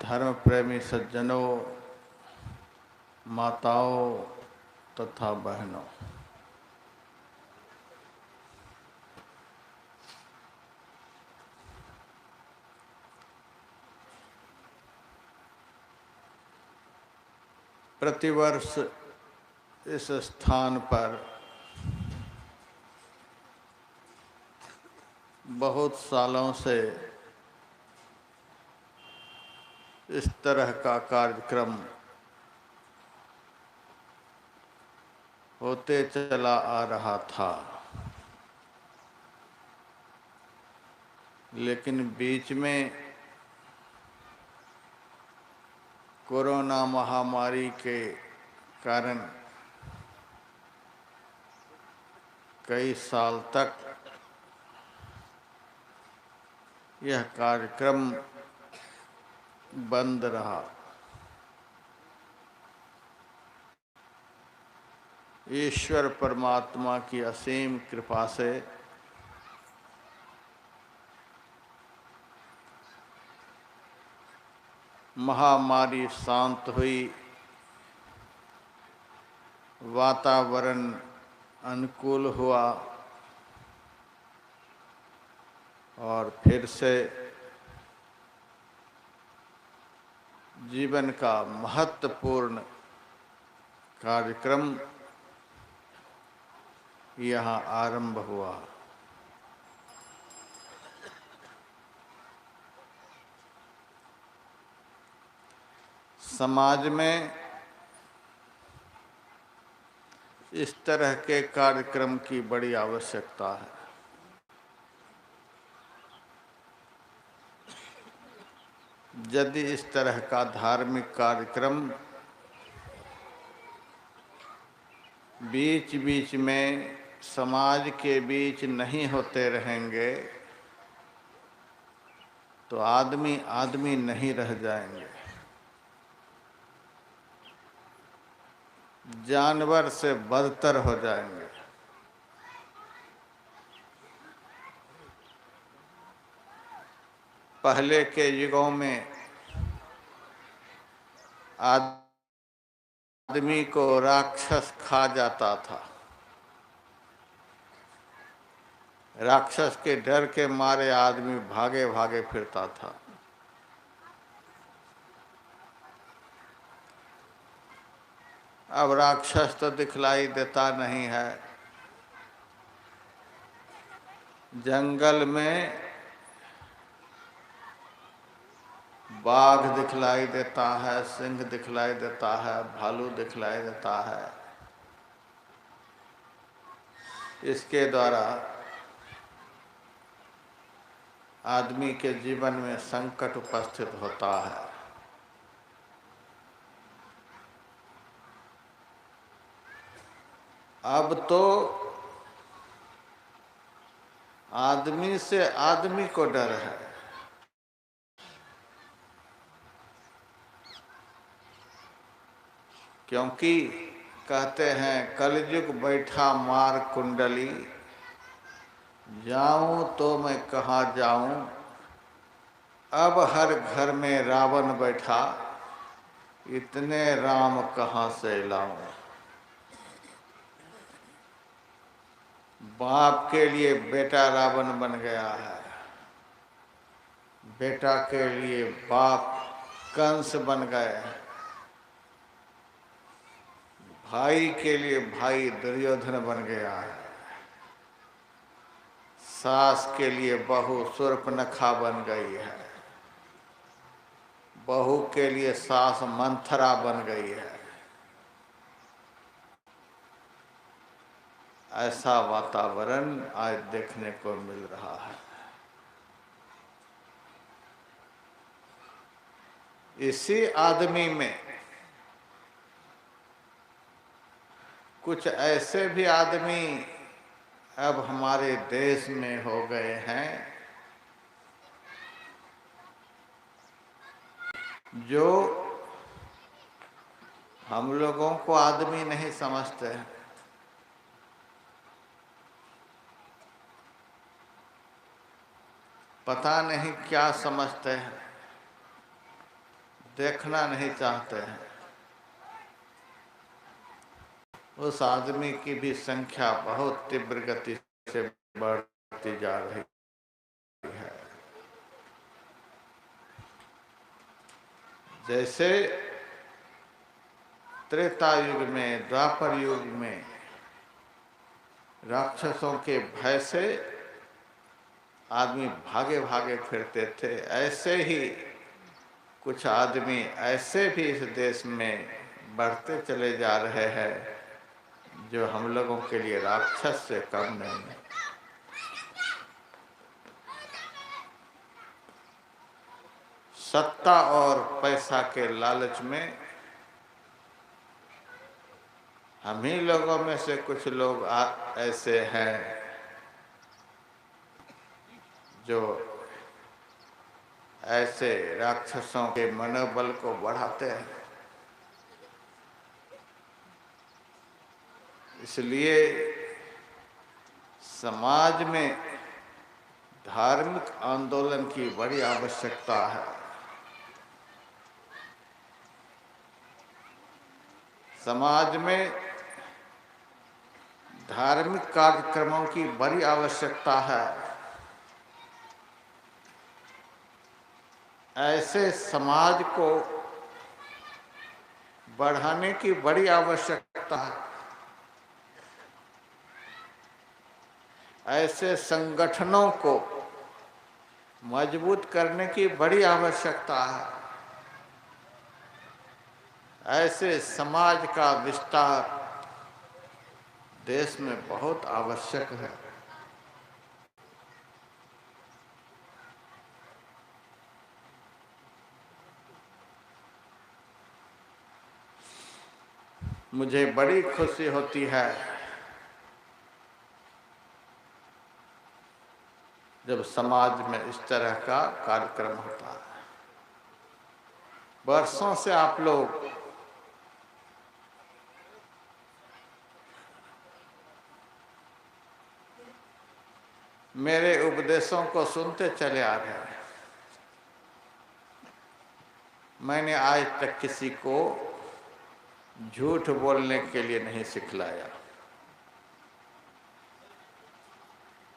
धर्म प्रेमी सज्जनों, माताओं तथा बहनों, प्रतिवर्ष इस स्थान पर बहुत सालों से इस तरह का कार्यक्रम होते चला आ रहा था, लेकिन बीच में कोरोना महामारी के कारण कई साल तक यह कार्यक्रम बंद रहा। ईश्वर परमात्मा की असीम कृपा से महामारी शांत हुई, वातावरण अनुकूल हुआ और फिर से जीवन का महत्वपूर्ण कार्यक्रम यहाँ आरंभ हुआ। समाज में इस तरह के कार्यक्रम की बड़ी आवश्यकता है। यदि इस तरह का धार्मिक कार्यक्रम बीच बीच में समाज के बीच नहीं होते रहेंगे तो आदमी आदमी नहीं रह जाएंगे, जानवर से बदतर हो जाएंगे। पहले के युगों में आदमी को राक्षस खा जाता था। राक्षस के डर के मारे आदमी भागे भागे फिरता था। अब राक्षस तो दिखलाई देता नहीं है। जंगल में बाघ दिखलाई देता है, सिंह दिखलाई देता है, भालू दिखलाई देता है। इसके द्वारा आदमी के जीवन में संकट उपस्थित होता है। अब तो आदमी से आदमी को डर है। क्योंकि कहते हैं कलयुग बैठा मार कुंडली, जाऊं तो मैं कहाँ जाऊं, अब हर घर में रावण बैठा, इतने राम कहाँ से लाऊं। बाप के लिए बेटा रावण बन गया है, बेटा के लिए बाप कंस बन गए, भाई के लिए भाई दुर्योधन बन गया है, सास के लिए बहू शूर्पणखा बन गई है, बहू के लिए सास मंथरा बन गई है। ऐसा वातावरण आज देखने को मिल रहा है। इसी आदमी में कुछ ऐसे भी आदमी अब हमारे देश में हो गए हैं जो हम लोगों को आदमी नहीं समझते हैं। पता नहीं क्या समझते हैं। देखना नहीं चाहते हैं, उस आदमी की भी संख्या बहुत तीव्र गति से बढ़ती जा रही है। जैसे त्रेता युग में, द्वापर युग में राक्षसों के भय से आदमी भागे भागे फिरते थे, ऐसे ही कुछ आदमी ऐसे भी इस देश में बढ़ते चले जा रहे हैं जो हम लोगों के लिए राक्षस से कम नहीं है। सत्ता और पैसा के लालच में हम ही लोगों में से कुछ लोग ऐसे हैं जो ऐसे राक्षसों के मनोबल को बढ़ाते हैं। इसलिए समाज में धार्मिक आंदोलन की बड़ी आवश्यकता है। समाज में धार्मिक कार्यक्रमों की बड़ी आवश्यकता है। ऐसे समाज को बढ़ाने की बड़ी आवश्यकता है। ऐसे संगठनों को मजबूत करने की बड़ी आवश्यकता है। ऐसे समाज का विस्तार देश में बहुत आवश्यक है। मुझे बड़ी खुशी होती है जब समाज में इस तरह का कार्यक्रम होता है। वर्षों से आप लोग मेरे उपदेशों को सुनते चले आ रहे हैं। मैंने आज तक किसी को झूठ बोलने के लिए नहीं सिखलाया।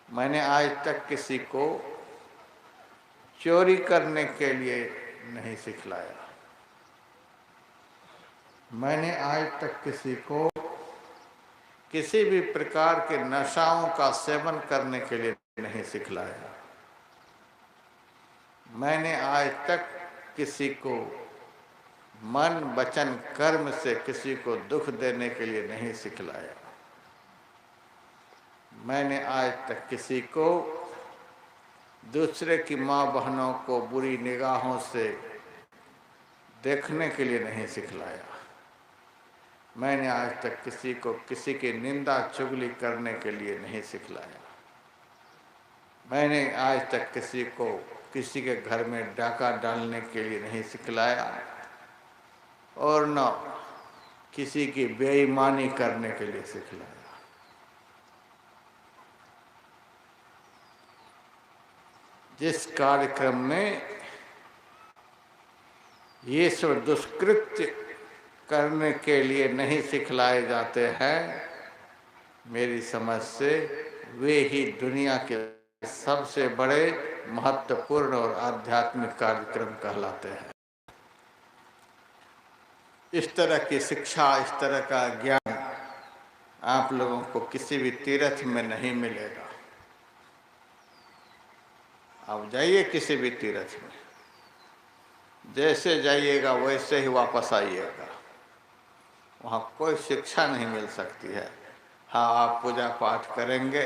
मैंने आज तक किसी को चोरी करने के लिए नहीं सिखलाया। मैंने आज तक किसी को किसी भी प्रकार के नशाओं का सेवन करने के लिए नहीं सिखलाया। मैंने आज तक किसी को मन वचन कर्म से किसी को दुख देने के लिए नहीं सिखलाया। मैंने आज तक किसी को दूसरे की माँ बहनों को बुरी निगाहों से देखने के लिए नहीं सिखलाया। मैंने आज तक किसी को किसी की निंदा चुगली करने के लिए नहीं सिखलाया। मैंने आज तक किसी को किसी के घर में डाका डालने के लिए नहीं सिखलाया और न किसी की बेईमानी करने के लिए सिखलाया। जिस कार्यक्रम में ये सब दुष्कृत्य करने के लिए नहीं सिखलाए जाते हैं, मेरी समझ से वे ही दुनिया के सबसे बड़े महत्वपूर्ण और आध्यात्मिक कार्यक्रम कहलाते हैं। इस तरह की शिक्षा, इस तरह का ज्ञान आप लोगों को किसी भी तीर्थ में नहीं मिलेगा। आप जाइए किसी भी तीर्थ में, जैसे जाइएगा वैसे ही वापस आइएगा। वहाँ कोई शिक्षा नहीं मिल सकती है। हाँ, आप पूजा पाठ करेंगे,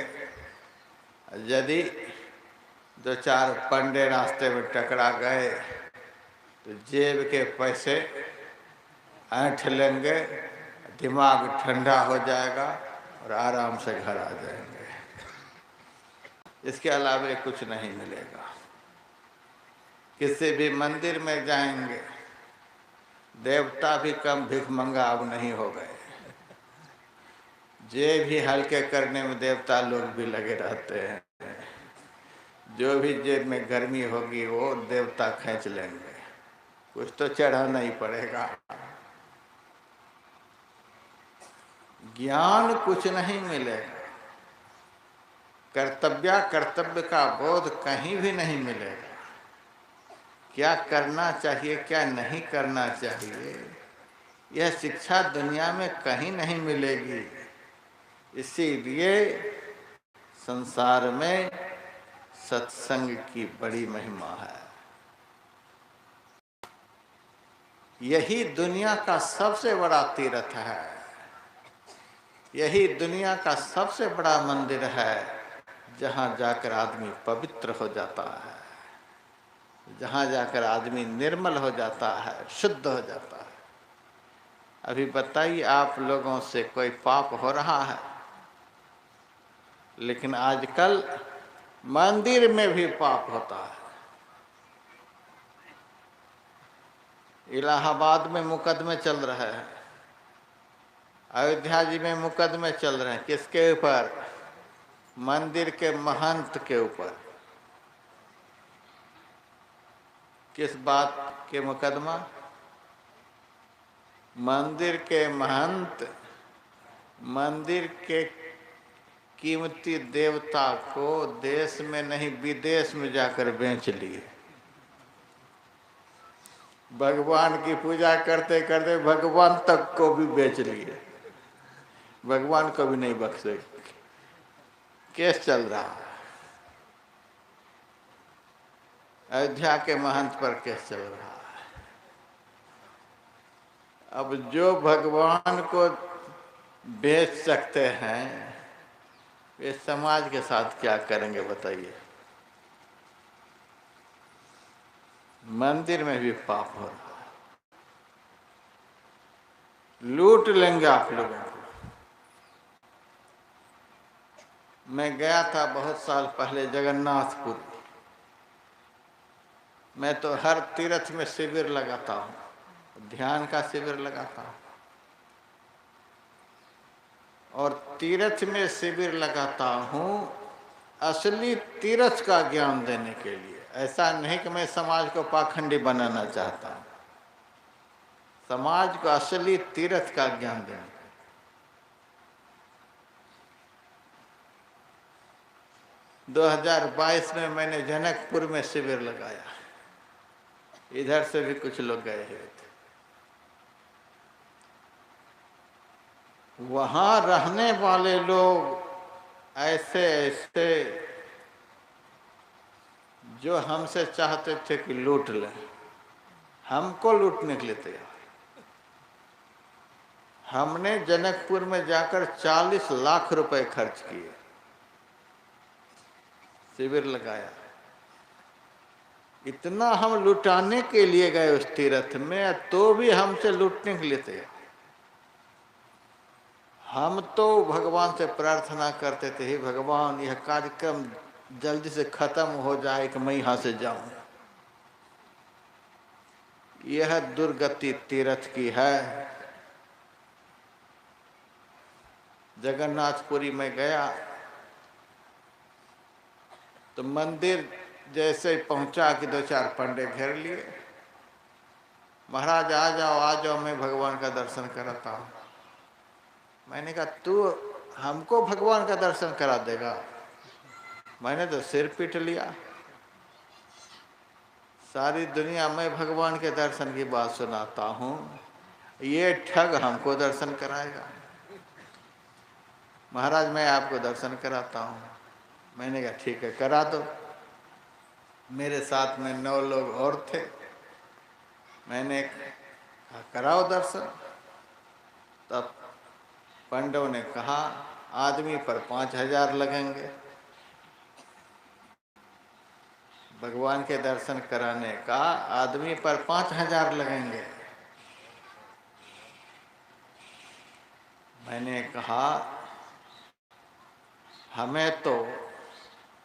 यदि दो चार पंडे रास्ते में टकरा गए तो जेब के पैसे ऐंठ लेंगे, दिमाग ठंडा हो जाएगा और आराम से घर आ जाएंगे। इसके अलावा कुछ नहीं मिलेगा। किसी भी मंदिर में जाएंगे, देवता भी कम भिखमंगा अब नहीं हो गए। जेब भी हल्के करने में देवता लोग भी लगे रहते हैं। जो भी जेब में गर्मी होगी वो देवता खींच लेंगे। कुछ तो चढ़ाना ही पड़ेगा। ज्ञान कुछ नहीं मिलेगा, कर्तव्य का बोध कहीं भी नहीं मिलेगा। क्या करना चाहिए क्या नहीं करना चाहिए, यह शिक्षा दुनिया में कहीं नहीं मिलेगी। इसीलिए संसार में सत्संग की बड़ी महिमा है। यही दुनिया का सबसे बड़ा तीर्थ है, यही दुनिया का सबसे बड़ा मंदिर है, जहाँ जाकर आदमी पवित्र हो जाता है, जहाँ जाकर आदमी निर्मल हो जाता है, शुद्ध हो जाता है। अभी बताइए, आप लोगों से कोई पाप हो रहा है? लेकिन आजकल मंदिर में भी पाप होता है। इलाहाबाद में मुकदमे चल रहे हैं, अयोध्या जी में मुकदमे चल रहे हैं। किसके ऊपर? मंदिर के महंत के ऊपर। किस बात के मुकदमा? मंदिर के महंत मंदिर के कीमती देवता को देश में नहीं विदेश में जाकर बेच लिए। भगवान की पूजा करते करते भगवान तक को भी बेच लिए, भगवान को भी नहीं बख्शे। केस चल रहा है, अयोध्या के महंत पर केस चल रहा है। अब जो भगवान को बेच सकते हैं, वे समाज के साथ क्या करेंगे बताइए। मंदिर में भी पाप हो रहा है, लूट लेंगे आप लोगों को। मैं गया था बहुत साल पहले जगन्नाथपुर। मैं तो हर तीर्थ में शिविर लगाता हूँ, ध्यान का शिविर लगाता हूँ, और तीर्थ में शिविर लगाता हूँ असली तीर्थ का ज्ञान देने के लिए। ऐसा नहीं कि मैं समाज को पाखंडी बनाना चाहता हूँ, समाज को असली तीर्थ का ज्ञान देने। 2022 में मैंने जनकपुर में शिविर लगाया, इधर से भी कुछ लोग गए हुए थे। वहां रहने वाले लोग ऐसे ऐसे जो हमसे चाहते थे कि लूट लें, हमको लूटने के लिए तैयार। हमने जनकपुर में जाकर 40 लाख रुपए खर्च किए, शिविर लगाया। इतना हम लुटाने के लिए गए उस तीर्थ में, तो भी हमसे लूटने के लिए तैयार। हम तो भगवान से प्रार्थना करते थे, हे भगवान यह कार्यक्रम जल्दी से खत्म हो जाए कि मैं यहाँ से जाऊं। यह दुर्गति तीर्थ की है। जगन्नाथपुरी में गया तो मंदिर जैसे ही पहुंचा कि 2-4 पंडे घेर लिए। महाराज आ जाओ मैं भगवान का दर्शन कराता हूँ। मैंने कहा तू हमको भगवान का दर्शन करा देगा? मैंने तो सिर पीट लिया। सारी दुनिया में भगवान के दर्शन की बात सुनाता हूँ, ये ठग हमको दर्शन कराएगा? महाराज मैं आपको दर्शन कराता हूँ। मैंने कहा ठीक है करा दो। मेरे साथ में 9 लोग और थे। मैंने कहा कराओ दर्शन। तब पंडों ने कहा आदमी पर 5,000 लगेंगे भगवान के दर्शन कराने का, आदमी पर 5,000 लगेंगे। मैंने कहा हमें तो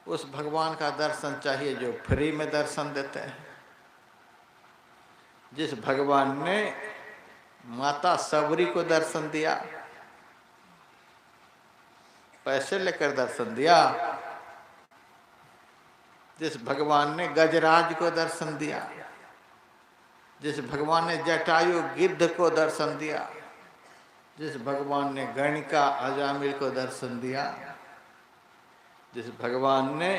उस भगवान का दर्शन चाहिए जो फ्री में दर्शन देते हैं। जिस भगवान ने माता सबरी को दर्शन दिया, पैसे लेकर दर्शन दिया। जिस भगवान ने गजराज को दर्शन दिया, जिस भगवान ने जटायु गिद्ध को दर्शन दिया, जिस भगवान ने गणिका अजामिल को दर्शन दिया, जिस भगवान ने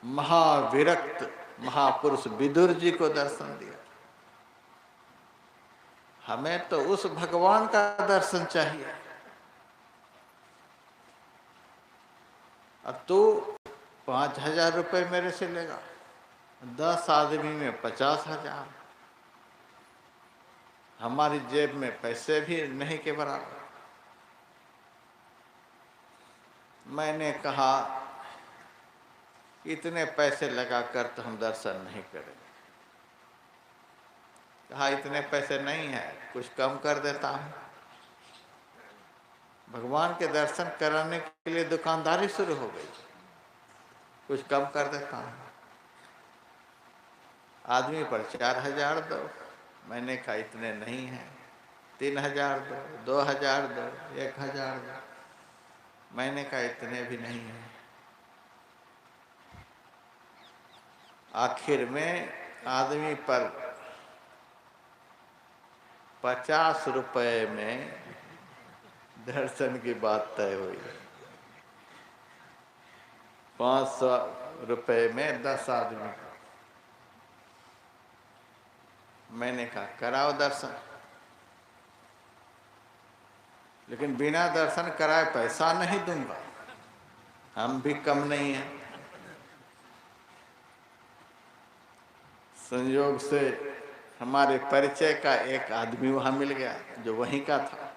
महाविरक्त महापुरुष विदुर जी को दर्शन दिया, हमें तो उस भगवान का दर्शन चाहिए। अब तू 5,000 रुपये मेरे से लेगा, 10 आदमी में 50,000, हमारी जेब में पैसे भी नहीं के बराबर। मैंने कहा इतने पैसे लगाकर तो हम दर्शन नहीं करेंगे। कहा इतने पैसे नहीं है, कुछ कम कर देता हूं। भगवान के दर्शन कराने के लिए दुकानदारी शुरू हो गई, कुछ कम कर देता हूं। आदमी पर 4,000 दो। मैंने कहा इतने नहीं है, 3,000 दो, 2,000 दो, 1,000 दो। मैंने कहा इतने भी नहीं है। आखिर में आदमी पर 50 रुपए में दर्शन की बात तय हुई। 500 रुपए में 10 आदमी का। मैंने कहा कराओ दर्शन, लेकिन बिना दर्शन कराए पैसा नहीं दूंगा, हम भी कम नहीं हैं। संयोग से हमारे परिचय का एक आदमी वहां मिल गया जो वहीं का था।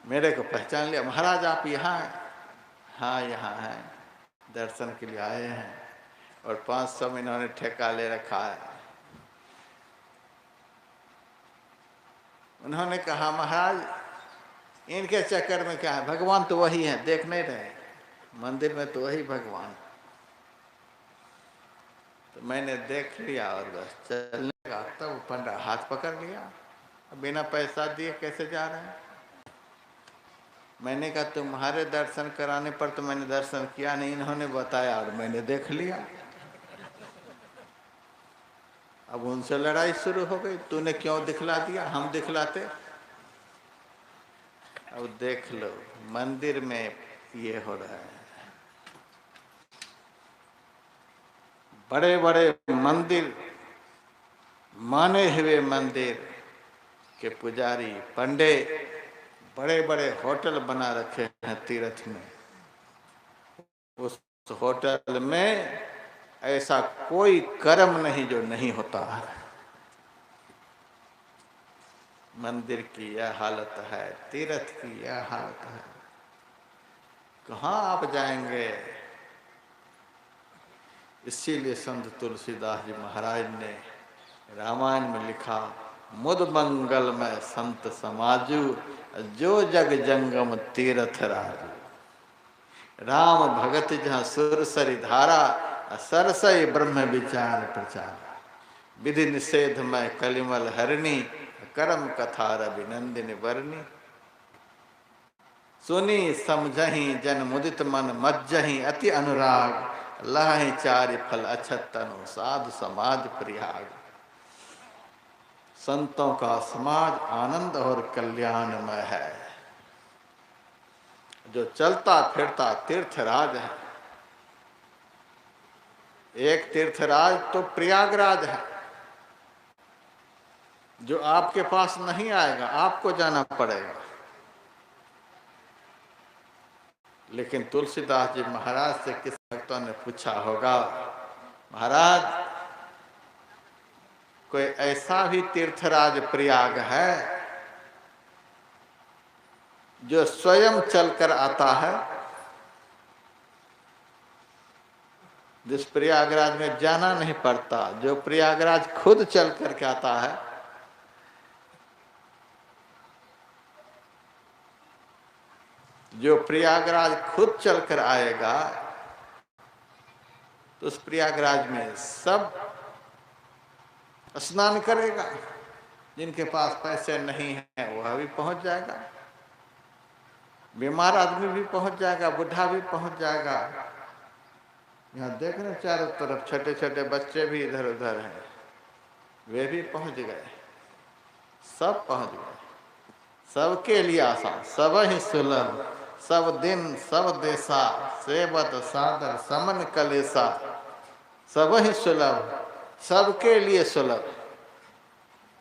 मेरे को पहचान लिया, महाराज आप यहाँ हैं? हाँ यहाँ हैं, दर्शन के लिए आए हैं। और 500 में इन्होंने ठेका ले रखा है। उन्होंने कहा महाराज इनके चक्कर में क्या है, भगवान तो वही है, देख नहीं रहे, मंदिर में तो वही भगवान। तो मैंने देख लिया और बस चलने लगा। तब पंडा हाथ पकड़ लिया, बिना पैसा दिए कैसे जा रहे हैं। मैंने कहा तुम्हारे दर्शन कराने पर तो मैंने दर्शन किया नहीं, इन्होंने बताया और मैंने देख लिया। अब उनसे लड़ाई शुरू हो गई, तूने क्यों दिखला दिया, हम दिखलाते। अब देख लो मंदिर में ये हो रहा है। बड़े बड़े मंदिर, माने हुए मंदिर के पुजारी पंडे बड़े बड़े होटल बना रखे हैं तीर्थ में। उस होटल में ऐसा कोई कर्म नहीं जो नहीं होता है। मंदिर की यह हालत है, तीर्थ की यह हालत है। कहाँ आप जाएंगे। इसीलिए संत तुलसीदास जी महाराज ने रामायण में लिखा, मुद मंगल में संत समाजू, जो जग जंगम तीर्थ राजू। राम भगत जहाँ सुरसरी धारा, सरसई ब्रह्म विचार प्रचार। विधि निषेध में कलिमल हरणी, करम कथा रविनंदिनी वर्णी। सुनी समझही जन मुदित मन मज्जही, अति अनुराग लहि चारि फल अछत तनु, साधु समाज प्रियाग। संतों का समाज आनंद और कल्याणमय है। जो चलता फिरता तीर्थराज है। एक तीर्थराज तो प्रयागराज है, जो आपके पास नहीं आएगा, आपको जाना पड़ेगा। लेकिन तुलसीदास जी महाराज से किस भक्तों ने पूछा होगा, महाराज कोई ऐसा भी तीर्थराज प्रयाग है जो स्वयं चलकर आता है? जिस प्रयागराज में जाना नहीं पड़ता, जो प्रयागराज खुद चल करके आता है। जो प्रयागराज खुद चलकर आएगा तो उस प्रयागराज में सब स्नान करेगा। जिनके पास पैसे नहीं है वह भी पहुंच जाएगा, बीमार आदमी भी पहुंच जाएगा, बुढ़ा भी पहुंच जाएगा। यहाँ देख रहे चारों तरफ छोटे छोटे बच्चे भी इधर उधर हैं, वे भी पहुंच गए, सब पहुंच गए। सबके लिए आसान, सब ही सुलभ, सब दिन सब देशा, सेवत सादर समन कलेसा। सब ही सुलभ, सबके लिए सुलभ।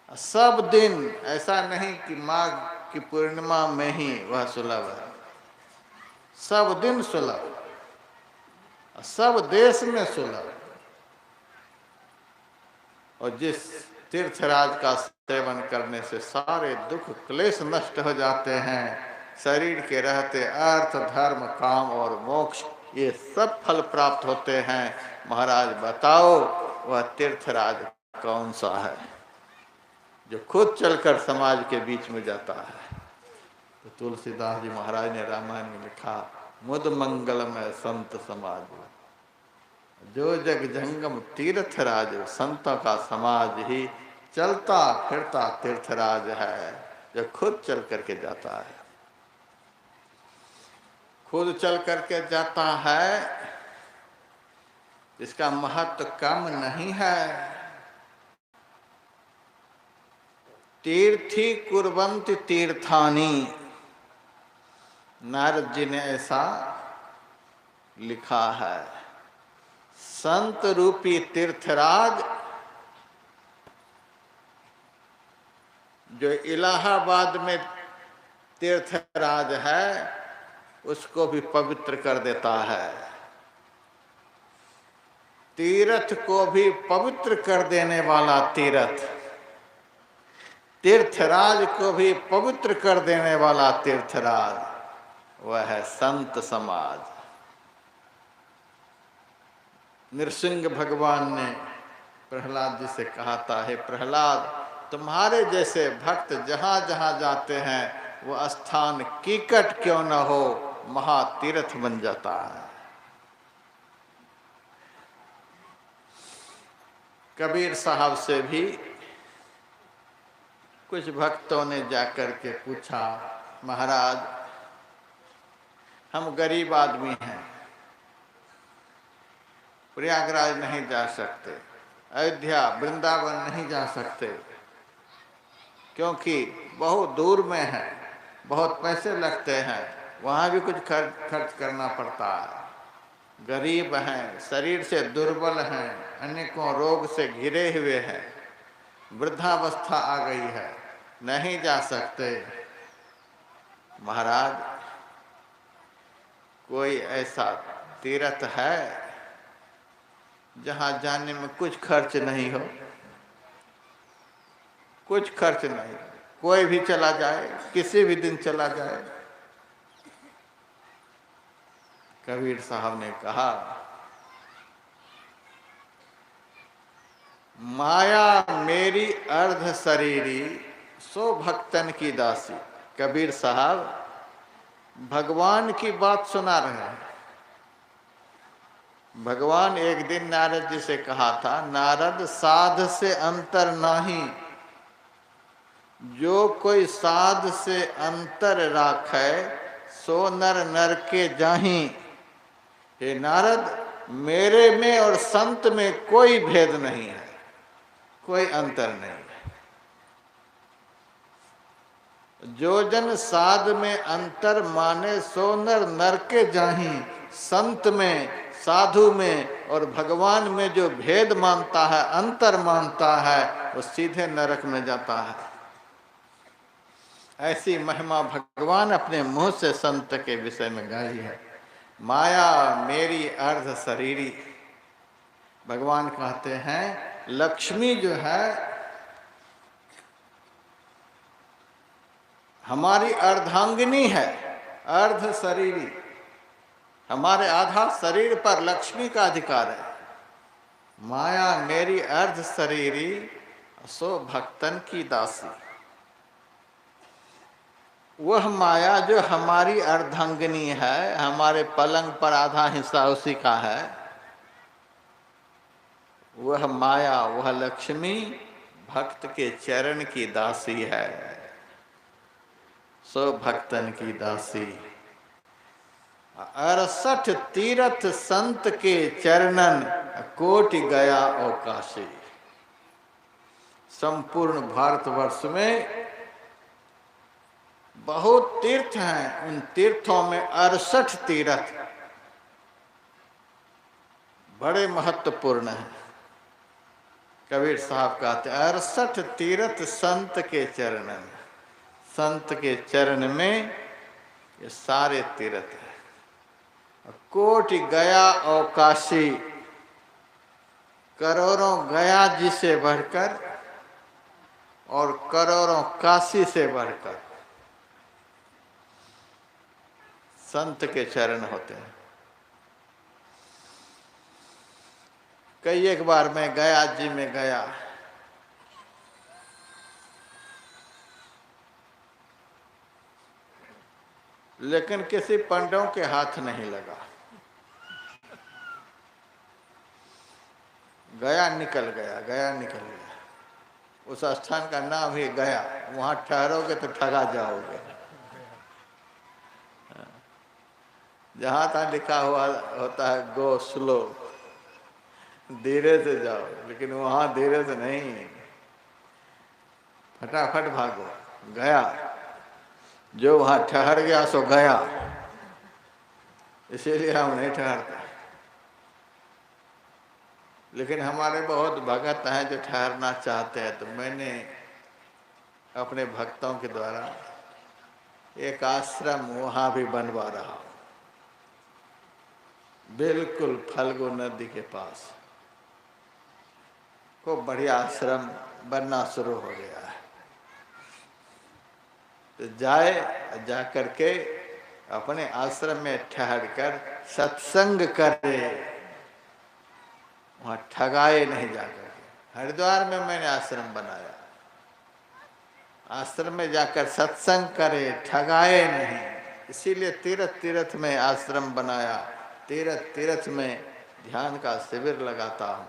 सब दिन, ऐसा नहीं कि माघ की पूर्णिमा में ही वह सुलभ है, सब दिन सुलभ, सब देश में सुलभ। और जिस तीर्थराज का सेवन करने से सारे दुख क्लेश नष्ट हो जाते हैं, शरीर के रहते अर्थ धर्म काम और मोक्ष ये सब फल प्राप्त होते हैं। महाराज बताओ वह तीर्थराज कौन सा है जो खुद चलकर समाज के बीच में जाता है? तो तुलसीदास जी महाराज ने रामायण में लिखा, मुद मंगलमय संत समाज, जो जग जंगम तीर्थराज, संतों का समाज ही चलता फिरता तीर्थराज है, जो खुद चल करके जाता है। खुद चल करके जाता है, इसका महत्व कम नहीं है। तीर्थी कुर्वन्ति तीर्थानि, नारद जी ने ऐसा लिखा है। संत रूपी तीर्थराज जो इलाहाबाद में तीर्थराज है, उसको भी पवित्र कर देता है। तीर्थ को भी पवित्र कर देने वाला तीर्थ, तीर्थराज को भी पवित्र कर देने वाला तीर्थराज, वह है संत समाज। नृसिंह भगवान ने प्रहलाद जी से कहा था, हे प्रहलाद, तुम्हारे जैसे भक्त जहां जहां जाते हैं वो स्थान कीकट क्यों न हो, महातीर्थ बन जाता है। कबीर साहब से भी कुछ भक्तों ने जाकर के पूछा, महाराज हम गरीब आदमी हैं, प्रयागराज नहीं जा सकते, अयोध्या वृंदावन नहीं जा सकते, क्योंकि बहुत दूर में है, बहुत पैसे लगते हैं, वहाँ भी कुछ खर्च करना पड़ता है। गरीब हैं, शरीर से दुर्बल हैं, अनेकों रोग से घिरे हुए हैं, वृद्धावस्था आ गई है, नहीं जा सकते। महाराज कोई ऐसा तीर्थ है जहाँ जाने में कुछ खर्च नहीं हो? कुछ खर्च नहीं, कोई भी चला जाए, किसी भी दिन चला जाए। कबीर साहब ने कहा, माया मेरी अर्ध शरीरी, सो भक्तन की दासी। कबीर साहब भगवान की बात सुना रहे हैं। भगवान एक दिन नारद जी से कहा था, नारद साध से अंतर नाही, जो कोई साध से अंतर राखे, सो नर नर के जाही। हे नारद, मेरे में और संत में कोई भेद नहीं है, कोई अंतर नहीं है। जो जन साध में अंतर माने, सो नर नर के जाही। संत में, साधु में और भगवान में जो भेद मानता है, अंतर मानता है, वो सीधे नरक में जाता है। ऐसी महिमा भगवान अपने मुंह से संत के विषय में गाई है। माया मेरी अर्ध शरीरी, भगवान कहते हैं लक्ष्मी जो है हमारी अर्धांगिनी है, अर्ध शरीरी। हमारे आधा शरीर पर लक्ष्मी का अधिकार है। माया मेरी अर्ध शरीरी, सो भक्तन की दासी। वह माया जो हमारी अर्धांगिनी है, हमारे पलंग पर आधा हिस्सा उसी का है, वह माया, वह लक्ष्मी भक्त के चरण की दासी है, सो भक्तन की दासी। 68 तीर्थ संत के चरणन, कोटि गया और काशी। संपूर्ण भारतवर्ष में बहुत तीर्थ हैं। उन तीर्थों में 68 तीर्थ बड़े महत्वपूर्ण हैं। कबीर साहब कहते हैं 68 तीर्थ संत के चरण में, संत के चरण में ये सारे तीर्थ हैं। कोटि गया और काशी, करोड़ों गया जी से बढ़कर और करोड़ों काशी से बढ़कर संत के चरण होते हैं। कई एक बार मैं गया जी में गया, लेकिन किसी पंडों के हाथ नहीं लगा। गया निकल गया, गया निकल गया। उस स्थान का नाम ही गया। वहां ठहरोगे तो ठगा जाओगे। जहां तक लिखा हुआ होता है गो स्लो, धीरे से जाओ, लेकिन वहां धीरे से नहीं, फटाफट भागो। गया, जो वहां ठहर गया सो गया। इसीलिए हम नहीं ठहरते। लेकिन हमारे बहुत भगत हैं जो ठहरना चाहते हैं, तो मैंने अपने भक्तों के द्वारा एक आश्रम वहां भी बनवा रहा हूं, बिल्कुल फल्गु नदी के पास। खूब बढ़िया आश्रम बनना शुरू हो गया है। तो जा करके अपने आश्रम में ठहर कर सत्संग करे, वहां ठगाए नहीं जाकर के। हरिद्वार में मैंने आश्रम बनाया, आश्रम में जाकर सत्संग करे, ठगाए नहीं। इसीलिए तीर्थ तीर्थ में आश्रम बनाया, तीर्थ तीर्थ में ध्यान का शिविर लगाता हूं।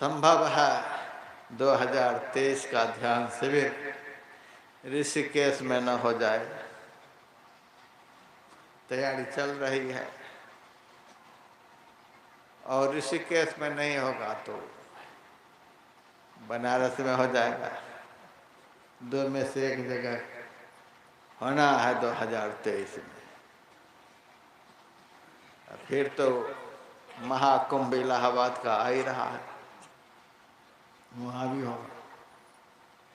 संभव है 2023 का ध्यान शिविर ऋषिकेश में न हो जाए, तैयारी चल रही है। और ऋषिकेश में नहीं होगा तो बनारस में हो जाएगा। दो में से एक जगह होना है 2023 में। फिर तो महाकुंभ इलाहाबाद का आ ही रहा है, वहां भी होगा।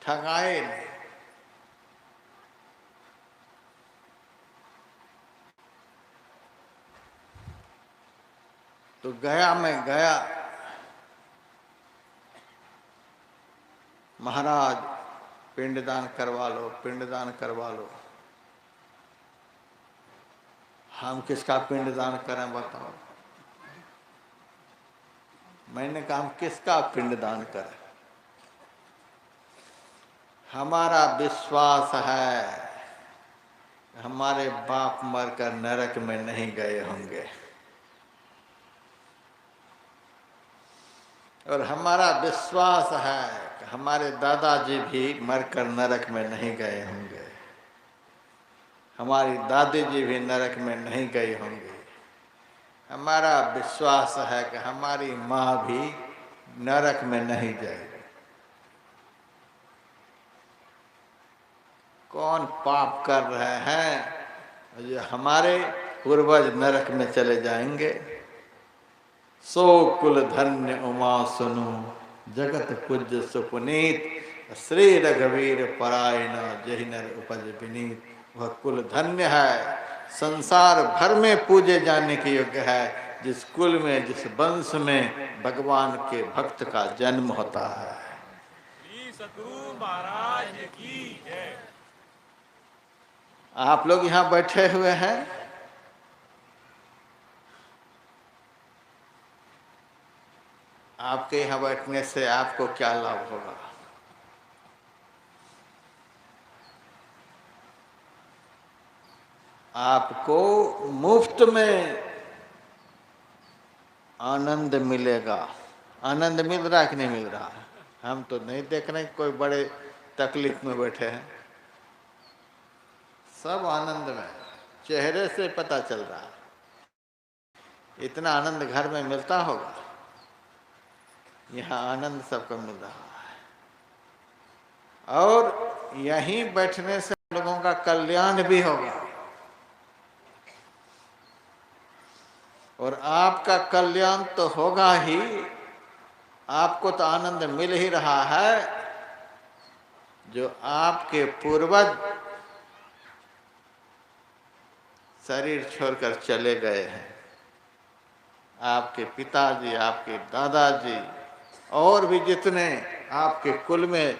ठगाए नहीं। तो गया में गया, महाराज पिंडदान करवा लो, पिंडदान करवा लो। हम किसका पिंडदान करें बताओ? मैंने कहा हम किसका पिंडदान करें? हमारा विश्वास है हमारे बाप मरकर नरक में नहीं गए होंगे, और हमारा विश्वास है कि हमारे दादाजी भी मरकर नरक में नहीं गए होंगे, हमारी दादी जी भी नरक में नहीं गई होंगी। हमारा विश्वास है कि हमारी माँ भी नरक में नहीं जाएगी। कौन पाप कर रहे हैं जो हमारे पूर्वज नरक में चले जाएंगे? सो कुल धन्य उमा सुनु, जगत पूज्य सुपुनीत, श्री रघुवीर परायण जहि नर उपज विनीत। वह कुल धन्य है, संसार भर में पूजे जाने के योग्य है, जिस कुल में, जिस वंश में भगवान के भक्त का जन्म होता है। सतगुरु महाराज की जय। आप लोग यहाँ बैठे हुए हैं, आपके यहाँ बैठने से आपको क्या लाभ होगा? आपको मुफ्त में आनंद मिलेगा। आनंद मिल रहा है कि नहीं मिल रहा है? हम तो नहीं देख रहे कोई बड़े तकलीफ में बैठे हैं, सब आनंद में, चेहरे से पता चल रहा है। इतना आनंद घर में मिलता होगा? यहाँ आनंद सबको मिल रहा है और यहीं बैठने से लोगों का कल्याण भी होगा और आपका कल्याण तो होगा ही, आपको तो आनंद मिल ही रहा है। जो आपके पूर्वज शरीर छोड़कर चले गए हैं, आपके पिताजी, आपके दादाजी और भी जितने आपके कुल में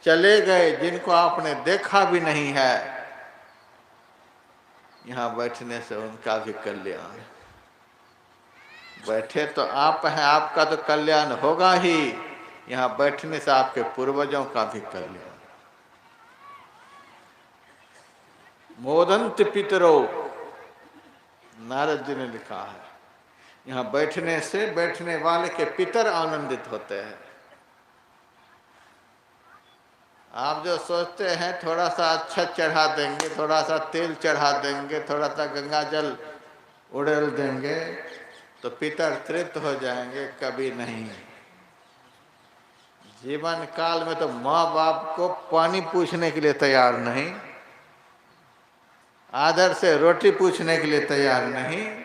चले गए, जिनको आपने देखा भी नहीं है, यहाँ बैठने से उनका भी कल्याण। बैठे तो आप हैं, आपका तो कल्याण होगा ही, यहाँ बैठने से आपके पूर्वजों का भी कल्याण। मोदंत पितरो, नारद जी ने लिखा है, यहाँ बैठने से बैठने वाले के पितर आनंदित होते हैं। आप जो सोचते हैं थोड़ा सा अच्छा चढ़ा देंगे, थोड़ा सा तेल चढ़ा देंगे, थोड़ा सा गंगा जल उड़ेल देंगे तो पितर तृप्त हो जाएंगे, कभी नहीं। जीवन काल में तो माँ बाप को पानी पूछने के लिए तैयार नहीं, आदर से रोटी पूछने के लिए तैयार नहीं,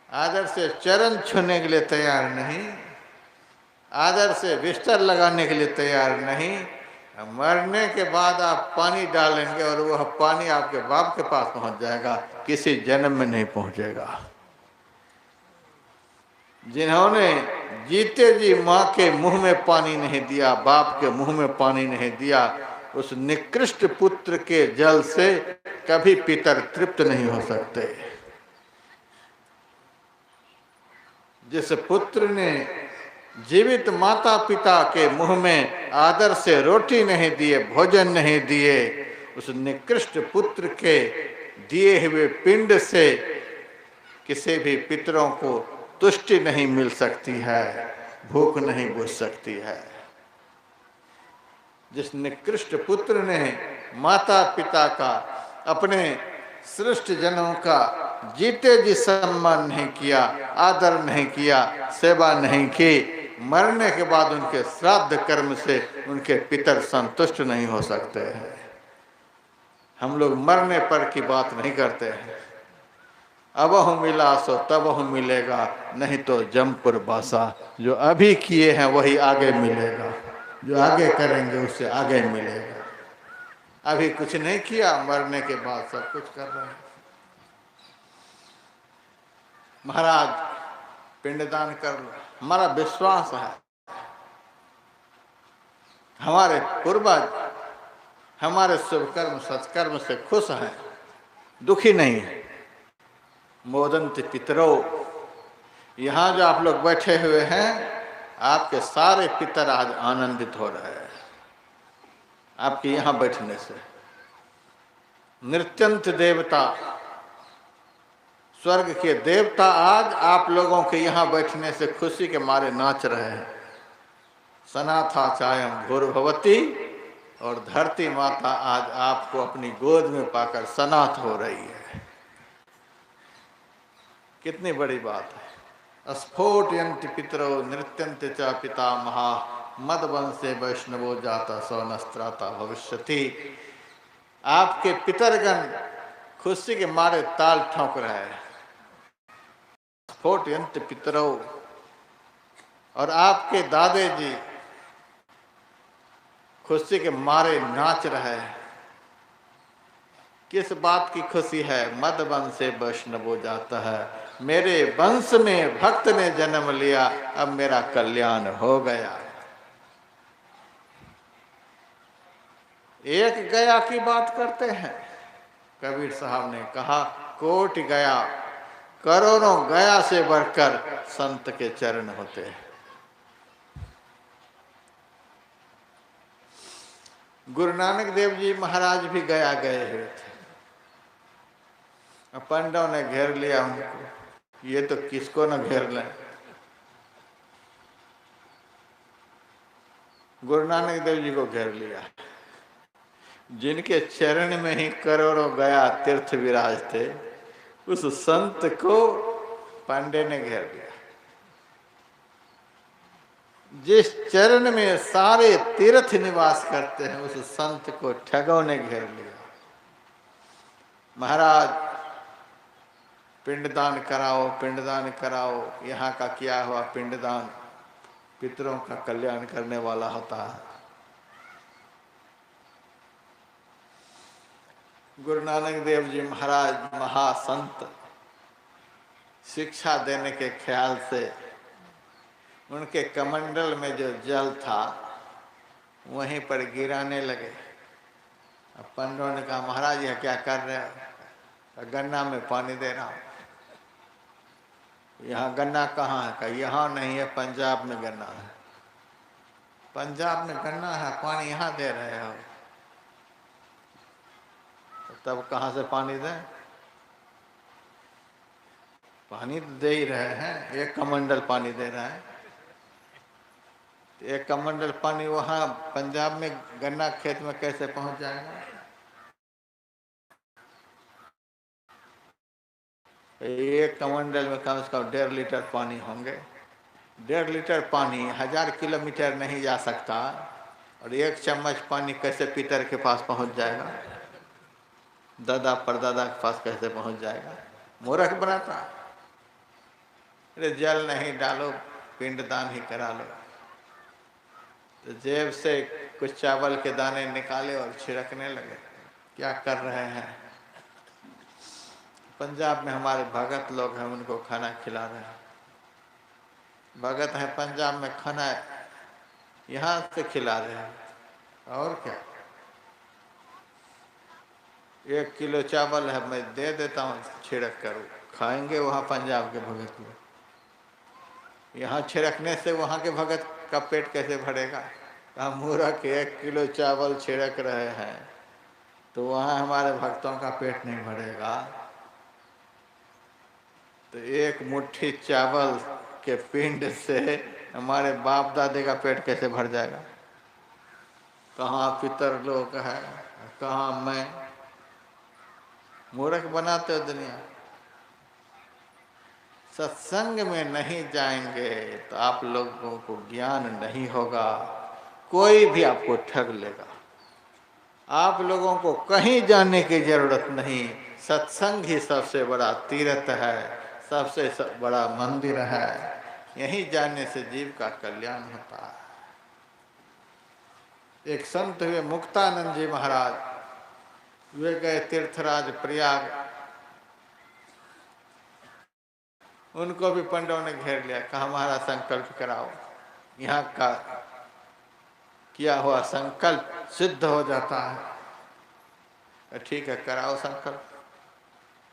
आदर से चरण छूने के लिए तैयार नहीं, आदर से बिस्तर लगाने के लिए तैयार नहीं। मरने के बाद आप पानी डालेंगे और वह पानी आपके बाप के पास पहुंच जाएगा, किसी जन्म में नहीं पहुंचेगा। जिन्होंने जीते जी माँ के मुंह में पानी नहीं दिया, बाप के मुंह में पानी नहीं दिया, उस निकृष्ट पुत्र के जल से कभी पितर तृप्त नहीं हो सकते। जिस पुत्र ने जीवित माता पिता के मुंह में आदर से रोटी नहीं दिए, भोजन नहीं दिए, उस निकृष्ट पुत्र के दिए हुए पिंड से किसी भी पितरों को तुष्टि नहीं मिल सकती है, भूख नहीं बुझ सकती है। जिस निकृष्ट पुत्र ने माता पिता का, अपने सृष्ट जनों का जीते जी सम्मान नहीं किया, आदर नहीं किया, सेवा नहीं की, मरने के बाद उनके श्राद्ध कर्म से उनके पितर संतुष्ट नहीं हो सकते हैं। हम लोग मरने पर की बात नहीं करते हैं। अबहु मिला सो तबहु मिलेगा, नहीं तो जमपुर बासा। जो अभी किए हैं वही आगे मिलेगा, जो आगे करेंगे उससे आगे मिलेगा। अभी कुछ नहीं किया, मरने के बाद सब कुछ कर रहे हैं। महाराज पिंडदान कर लो, हमारा विश्वास है हमारे पूर्वज हमारे शुभ कर्म सत्कर्म से खुश हैं, दुखी नहीं है। मोदंत पितरो, यहाँ जो आप लोग बैठे हुए हैं, आपके सारे पितर आज आनंदित हो रहे हैं आपके यहाँ बैठने से। नृत्यंत देवता, स्वर्ग के देवता आज आप लोगों के यहाँ बैठने से खुशी के मारे नाच रहे हैं। सनाथा चायम भूर्भवती, और धरती माता आज आपको अपनी गोद में पाकर सनाथ हो रही है। कितनी बड़ी बात है। स्फोटयन्ति पितरो नृत्यन्ति च पितामहा, मदवंशे वैष्णवो जाता सौनस्त्राता भविष्यति। आपके पितरगण खुशी के मारे ताल ठोक रहे हैं। स्फोटयन्ति पितरो, और आपके दादे जी खुशी के मारे नाच रहे हैं। किस बात की खुशी है? मद वंश से वैष्णव जाता है, मेरे वंश में भक्त ने जन्म लिया, अब मेरा कल्याण हो गया। एक गया की बात करते हैं। कबीर साहब ने कहा, कोटि गया, करोड़ों गया से बढ़कर संत के चरण होते हैं। गुरु नानक देव जी महाराज भी गया गए हुए थे। पंडों ने घेर लिया उनको, ये तो किसको न घेर लें। गुरु नानक देव जी को घेर लिया, जिनके चरण में ही करोड़ों गया तीर्थ विराज थे, उस संत को पांडे ने घेर लिया। जिस चरण में सारे तीर्थ निवास करते हैं उस संत को ठगों ने घेर लिया। महाराज पिंडदान कराओ, पिंडदान कराओ। यहाँ का किया हुआ पिंडदान पितरों का कल्याण करने वाला होता है। गुरु नानक देव जी महाराज महासंत शिक्षा देने के ख्याल से उनके कमंडल में जो जल था वहीं पर गिराने लगे। अब पंडों ने कहा महाराज यह क्या कर रहे हो? गन्ना में पानी दे रहा हूँ। यहाँ गन्ना कहाँ है? कहा यहाँ नहीं है, पंजाब में गन्ना है। पंजाब में गन्ना है, पानी यहाँ दे रहे हो? तब कहाँ से पानी दें? पानी तो दे ही रहे हैं, एक कमंडल पानी दे रहा है। एक कमंडल पानी वहाँ पंजाब में गन्ना खेत में कैसे पहुँच जाएगा? एक कमंडल में कम से कम 1.5 लीटर पानी होंगे। 1.5 लीटर पानी 1000 किलोमीटर नहीं जा सकता, और एक चम्मच पानी कैसे पितर के पास पहुँच जाएगा? दादा परदादा के पास कैसे पहुँच जाएगा? मूर्ख बनाता। अरे जल नहीं डालो, पिंडदान ही करा लो। तो जेब से कुछ चावल के दाने निकाले और छिड़कने लगे। क्या कर रहे हैं? पंजाब में हमारे भगत लोग हैं, उनको खाना खिला रहे हैं। भगत हैं पंजाब में, खाना यहाँ से खिला रहे हैं। और क्या? 1 किलो चावल है, मैं दे देता हूँ छिड़क कर, खाएंगे वहाँ पंजाब के भगत लोग। यहाँ छिड़कने से वहाँ के भगत का पेट कैसे भरेगा? हम मूर्ख 1 किलो चावल छिड़क रहे हैं तो वहाँ हमारे भक्तों का पेट नहीं भरेगा। तो एक मुट्ठी चावल के पिंड से हमारे बाप दादे का पेट कैसे भर जाएगा? कहाँ पितर लोग है, कहाँ मैं? मूर्ख बनाते हो दुनिया। सत्संग में नहीं जाएंगे तो आप लोगों को ज्ञान नहीं होगा। कोई भी आपको ठग लेगा। आप लोगों को कहीं जाने की जरूरत नहीं। सत्संग ही सबसे बड़ा तीर्थ है, सबसे बड़ा मंदिर है। यहीं जाने से जीव का कल्याण होता है। एक संत हुए मुक्तानंद जी महाराज, वे गए तीर्थराज प्रयाग। उनको भी पंडों ने घेर लिया। कहा महाराज संकल्प कराओ, यहाँ का किया हुआ संकल्प सिद्ध हो जाता है। ठीक है, कराओ संकल्प।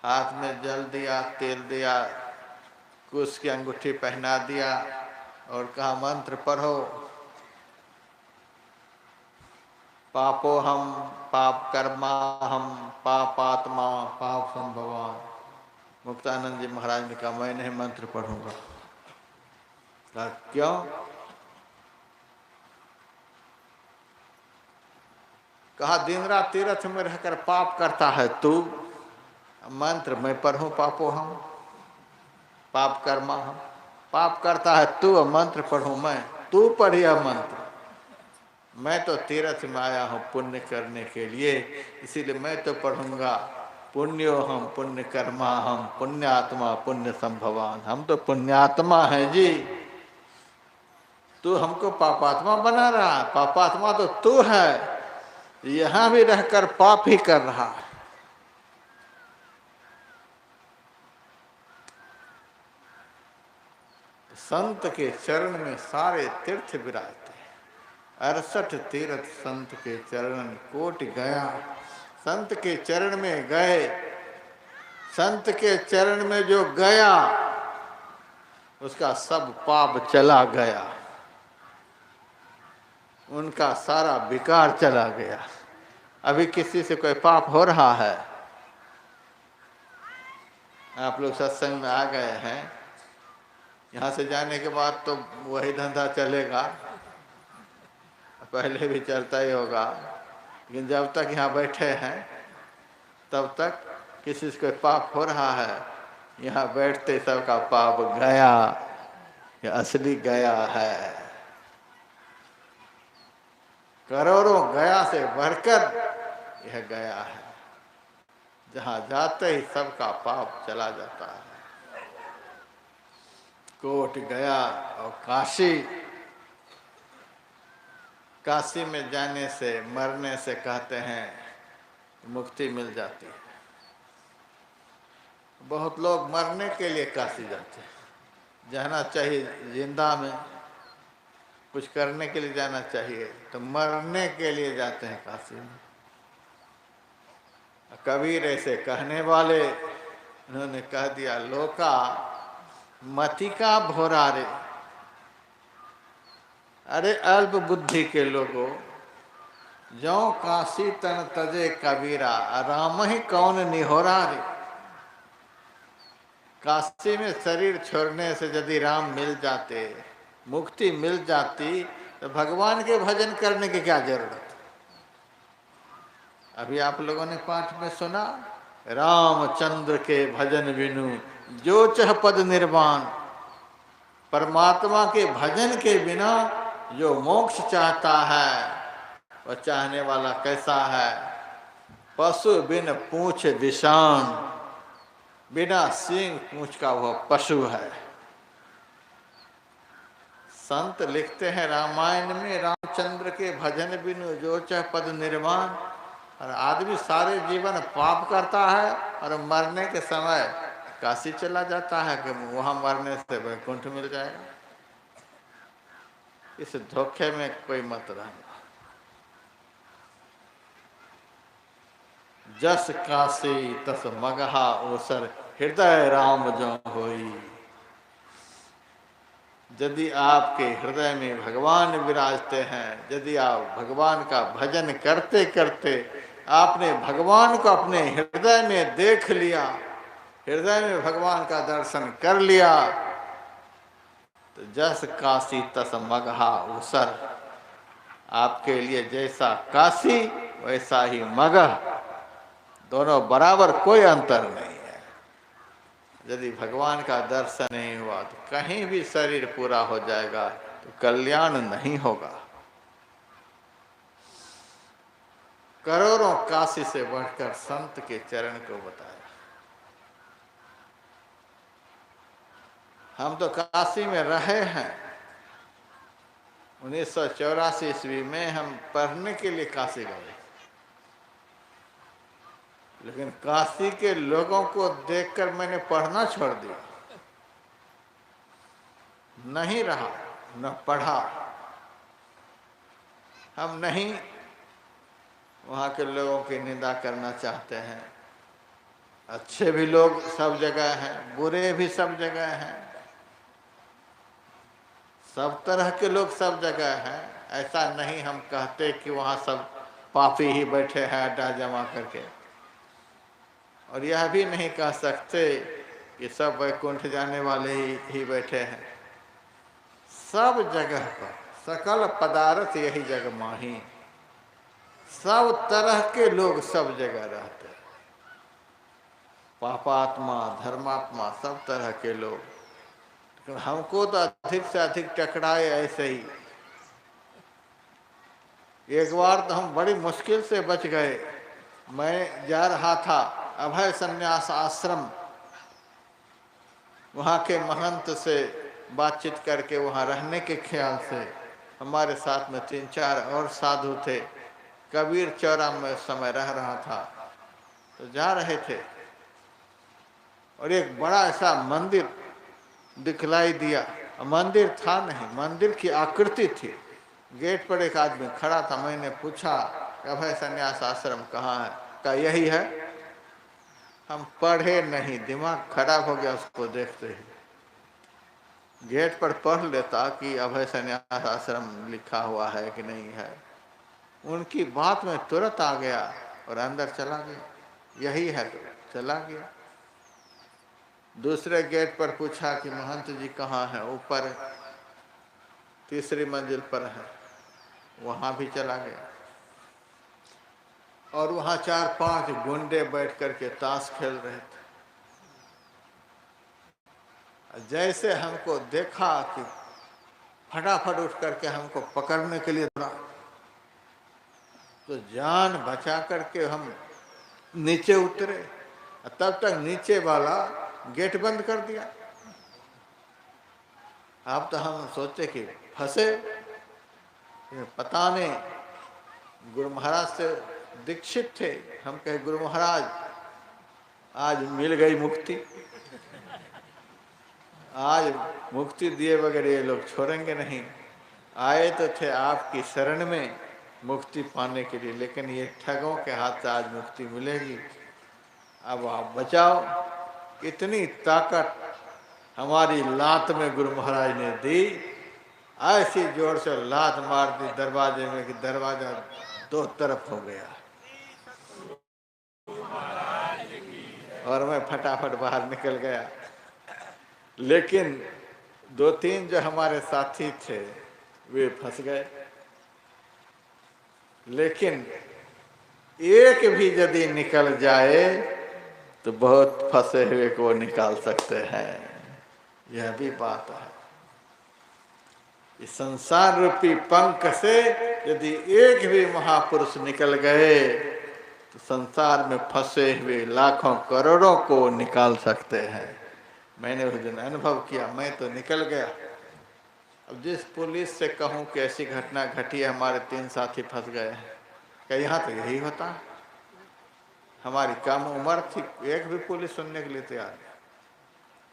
हाथ में जल दिया, तेल दिया, कुश की अंगूठी पहना दिया और कहा मंत्र पढ़ो। पापो हम पाप कर्मा हम पापात्मा पाप संभवान। मुक्तानंद जी महाराज ने कहा मैं नहीं मंत्र पढ़ूंगा। कहा क्यों? कहा दिन रात तीर्थ में रहकर पाप करता है तू, मंत्र मैं पढ़ूं पापो हम पाप कर्मा हम। पाप करता है तू और मंत्र पढ़ूं मैं? तू पढ़िया मंत्र। मैं तो तीर्थ में आया हूँ पुण्य करने के लिए, इसीलिए मैं तो पढ़ूंगा। पुण्यो हम पुण्य कर्मा हम पुण्यात्मा पुण्य संभवान। हम तो पुण्यात्मा हैं जी, तू हमको पापात्मा बना रहा है। पापात्मा तो तू है, यहाँ भी रहकर पाप ही कर रहा है। संत के चरण में सारे तीर्थ विराजते हैं। 68 तीर्थ संत के चरण कोटि गया। संत के चरण में गए, संत के चरण में जो गया उसका सब पाप चला गया, उनका सारा विकार चला गया। अभी किसी से कोई पाप हो रहा है? आप लोग सत्संग में आ गए हैं, यहाँ से जाने के बाद तो वही धंधा चलेगा, पहले भी चलता ही होगा, लेकिन जब तक यहाँ बैठे हैं तब तक किसी से कोई पाप हो रहा है? यहाँ बैठते सबका पाप गया, ये असली गया है। करोड़ों गया से बढ़कर यह गया है, जहां जाते ही सबका पाप चला जाता है। कोट गया और काशी, काशी में जाने से, मरने से कहते हैं मुक्ति मिल जाती है। बहुत लोग मरने के लिए काशी जाते हैं, जाना चाहिए, जिंदा में कुछ करने के लिए जाना चाहिए, तो मरने के लिए जाते हैं काशी में। कबीर ऐसे कहने वाले, उन्होंने कह दिया, लोका मति का भोरा रे, अरे अल्प बुद्धि के लोगों, जो काशी तन तजे कबीरा, राम ही कौन निहोरा रे। काशी में शरीर छोड़ने से यदि राम मिल जाते, मुक्ति मिल जाती, तो भगवान के भजन करने की क्या जरूरत। अभी आप लोगों ने पाठ में सुना, रामचंद्र के भजन बिनु जो चह पद निर्वाण। परमात्मा के भजन के बिना जो मोक्ष चाहता है, वह चाहने वाला कैसा है, पशु बिन पूंछ विषाण, बिना सींग पूंछ का वह पशु है। संत लिखते हैं रामायण में, रामचंद्र के भजन बिनु जो चह पद निर्वाण। और आदमी सारे जीवन पाप करता है और मरने के समय काशी चला जाता है कि वहां मरने से वैकुंठ मिल जाएगा। इस धोखे में कोई मत रहना। जस काशी तस मगहा ओसर, हृदय राम जो होई। यदि आपके हृदय में भगवान विराजते हैं, यदि आप भगवान का भजन करते करते आपने भगवान को अपने हृदय में देख लिया, हृदय में भगवान का दर्शन कर लिया, तो जस काशी तस मगहा उसर। आपके लिए जैसा काशी वैसा ही मगह, दोनों बराबर, कोई अंतर नहीं है। यदि भगवान का दर्शन नहीं हुआ तो कहीं भी शरीर पूरा हो जाएगा, तो कल्याण नहीं होगा। करोड़ों काशी से बढ़कर संत के चरण को बताया। हम तो काशी में रहे हैं। 1984 ईस्वी में हम पढ़ने के लिए काशी गए, लेकिन काशी के लोगों को देखकर मैंने पढ़ना छोड़ दिया, नहीं रहा, न पढ़ा। हम नहीं वहाँ के लोगों की निंदा करना चाहते हैं। अच्छे भी लोग सब जगह हैं, बुरे भी सब जगह हैं, सब तरह के लोग सब जगह हैं। ऐसा नहीं हम कहते कि वहाँ सब पापी ही बैठे हैं अड्डा जमा करके, और यह भी नहीं कह सकते कि सब वैकुंठ जाने वाले ही बैठे हैं। सब जगह पर सकल पदार्थ यही जग माही, सब तरह के लोग सब जगह रहते हैं, पापात्मा धर्मात्मा सब तरह के लोग। लेकिन हमको तो अधिक से अधिक टकराए ऐसे ही। एक बार तो हम बड़ी मुश्किल से बच गए। मैं जा रहा था अभय संन्यास आश्रम, वहाँ के महंत से बातचीत करके वहाँ रहने के ख्याल से, हमारे साथ में 3-4 और साधु थे। कबीर चौरा में उस समय रह रहा था, तो जा रहे थे और एक बड़ा ऐसा मंदिर दिखलाई दिया। मंदिर था नहीं, मंदिर की आकृति थी। गेट पर एक आदमी खड़ा था। मैंने पूछा अभय संन्यास आश्रम कहाँ है? कहा यही है। हम पढ़े नहीं, दिमाग खराब हो गया उसको देखते ही। गेट पर पढ़ लेता कि अभय संन्यास आश्रम लिखा हुआ है कि नहीं है। उनकी बात में तुरंत आ गया और अंदर चला गया, यही है, तो चला गया। दूसरे गेट पर पूछा कि महंत जी कहाँ हैं? ऊपर 3री मंजिल पर है, वहां भी चला गया। और वहां 4-5 गुंडे बैठ करके ताश खेल रहे थे। जैसे हमको देखा कि फटाफट उठ करके हमको पकड़ने के लिए दौड़ा। तो जान बचा करके हम नीचे उतरे, तब तक नीचे वाला गेट बंद कर दिया। अब तो हम सोचे कि फंसे, पता नहीं, गुरु महाराज से दीक्षित थे। हम कहे गुरु महाराज आज मिल गई मुक्ति, आज मुक्ति दिए बगैर ये लोग छोड़ेंगे नहीं। आए तो थे आपकी शरण में मुक्ति पाने के लिए, लेकिन ये ठगों के हाथ से आज मुक्ति मिलेगी, अब आप बचाओ। इतनी ताकत हमारी लात में गुरु महाराज ने दी, ऐसी जोर से लात मार दी दरवाजे में कि दरवाजा दो तरफ हो गया और मैं फटाफट बाहर निकल गया। लेकिन दो तीन जो हमारे साथी थे वे फंस गए। लेकिन एक भी यदि निकल जाए तो बहुत फंसे हुए को निकाल सकते हैं, यह भी बात है। इस संसार रूपी पंख से यदि एक भी महापुरुष निकल गए तो संसार में फंसे हुए लाखों करोड़ों को निकाल सकते हैं। मैंने उस दिन अनुभव किया, मैं तो निकल गया। अब जिस पुलिस से कहूं कि ऐसी घटना घटी है, हमारे 3 साथी फंस गए हैं, क्या यहाँ तो यही होता है? हमारी कम उम्र थी, एक भी पुलिस सुनने के लिए तैयार नहीं,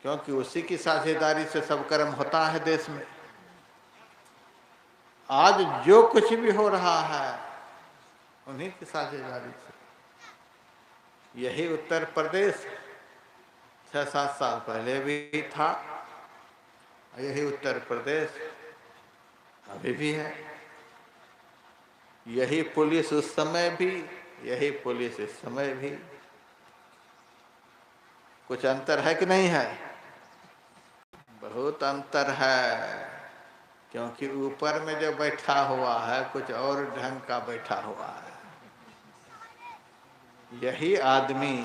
क्योंकि उसी की साझेदारी से सब कर्म होता है देश में। आज जो कुछ भी हो रहा है उन्हीं की साझेदारी से। यही उत्तर प्रदेश 6-7 साल पहले भी था, यही उत्तर प्रदेश अभी भी है, यही पुलिस उस समय भी, यही पुलिस इस समय भी। कुछ अंतर है कि नहीं है? बहुत अंतर है, क्योंकि ऊपर में जो बैठा हुआ है कुछ और ढंग का बैठा हुआ है। यही आदमी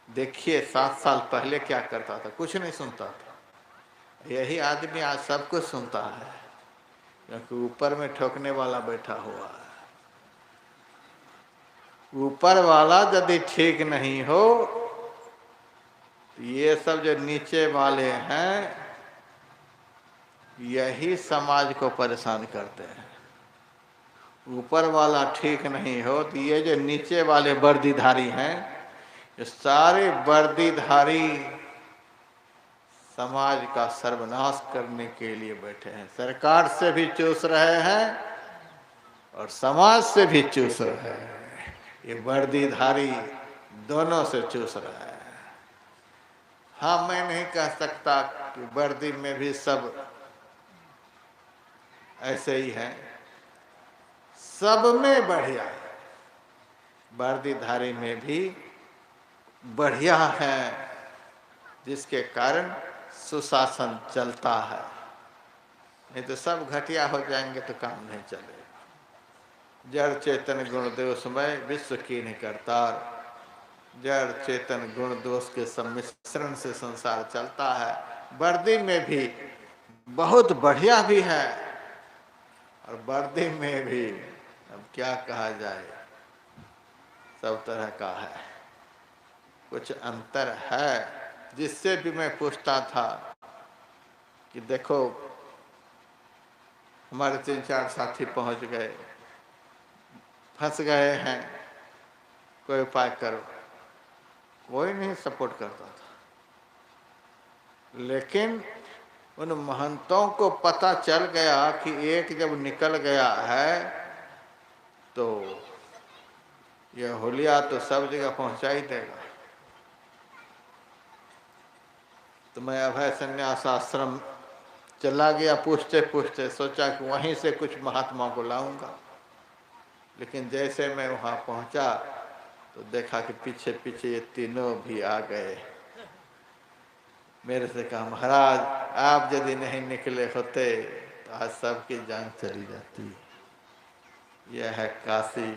देखिए 7 साल पहले क्या करता था, कुछ नहीं सुनता था। यही आदमी आज सब कुछ सुनता है, क्योंकि ऊपर में ठोकने वाला बैठा हुआ है। ऊपर वाला यदि ठीक नहीं हो तो ये सब जो नीचे वाले हैं यही समाज को परेशान करते हैं। ऊपर वाला ठीक नहीं हो तो ये जो नीचे वाले वर्दीधारी हैं, ये सारे वर्दीधारी समाज का सर्वनाश करने के लिए बैठे हैं। सरकार से भी चूस रहे हैं और समाज से भी चूस रहे हैं। ये वर्दीधारी दोनों से चूस रहे हैं। हाँ, मैं नहीं कह सकता कि वर्दी में भी सब ऐसे ही है, सब में बढ़िया है, वर्दीधारी में भी बढ़िया है, जिसके कारण सुशासन चलता है। नहीं तो सब घटिया हो जाएंगे तो काम नहीं चलेगा। जड़ चेतन गुण दोष में विश्व की नहीं करतार, जड़ चेतन गुण दोष के सम्मिश्रण से संसार चलता है। वर्दी में भी बहुत बढ़िया भी है और वर्दी में भी अब क्या कहा जाए, सब तरह का है। कुछ अंतर है, जिससे भी मैं पूछता था कि देखो हमारे 3-4 साथी पहुंच गए, फंस गए हैं, कोई उपाय करो। कोई नहीं सपोर्ट करता था। लेकिन उन महंतों को पता चल गया कि एक जब निकल गया है तो यह होलिया तो सब जगह पहुंचा ही देगा। तो मैं अभय संन्यास आश्रम चला गया, पूछते पूछते सोचा कि वहीं से कुछ महात्मा को लाऊंगा। लेकिन जैसे मैं वहां पहुंचा तो देखा कि पीछे पीछे ये तीनों भी आ गए। मेरे से कहा, महाराज आप यदि नहीं निकले होते तो आज सबकी जान चली जाती। यह है काशी।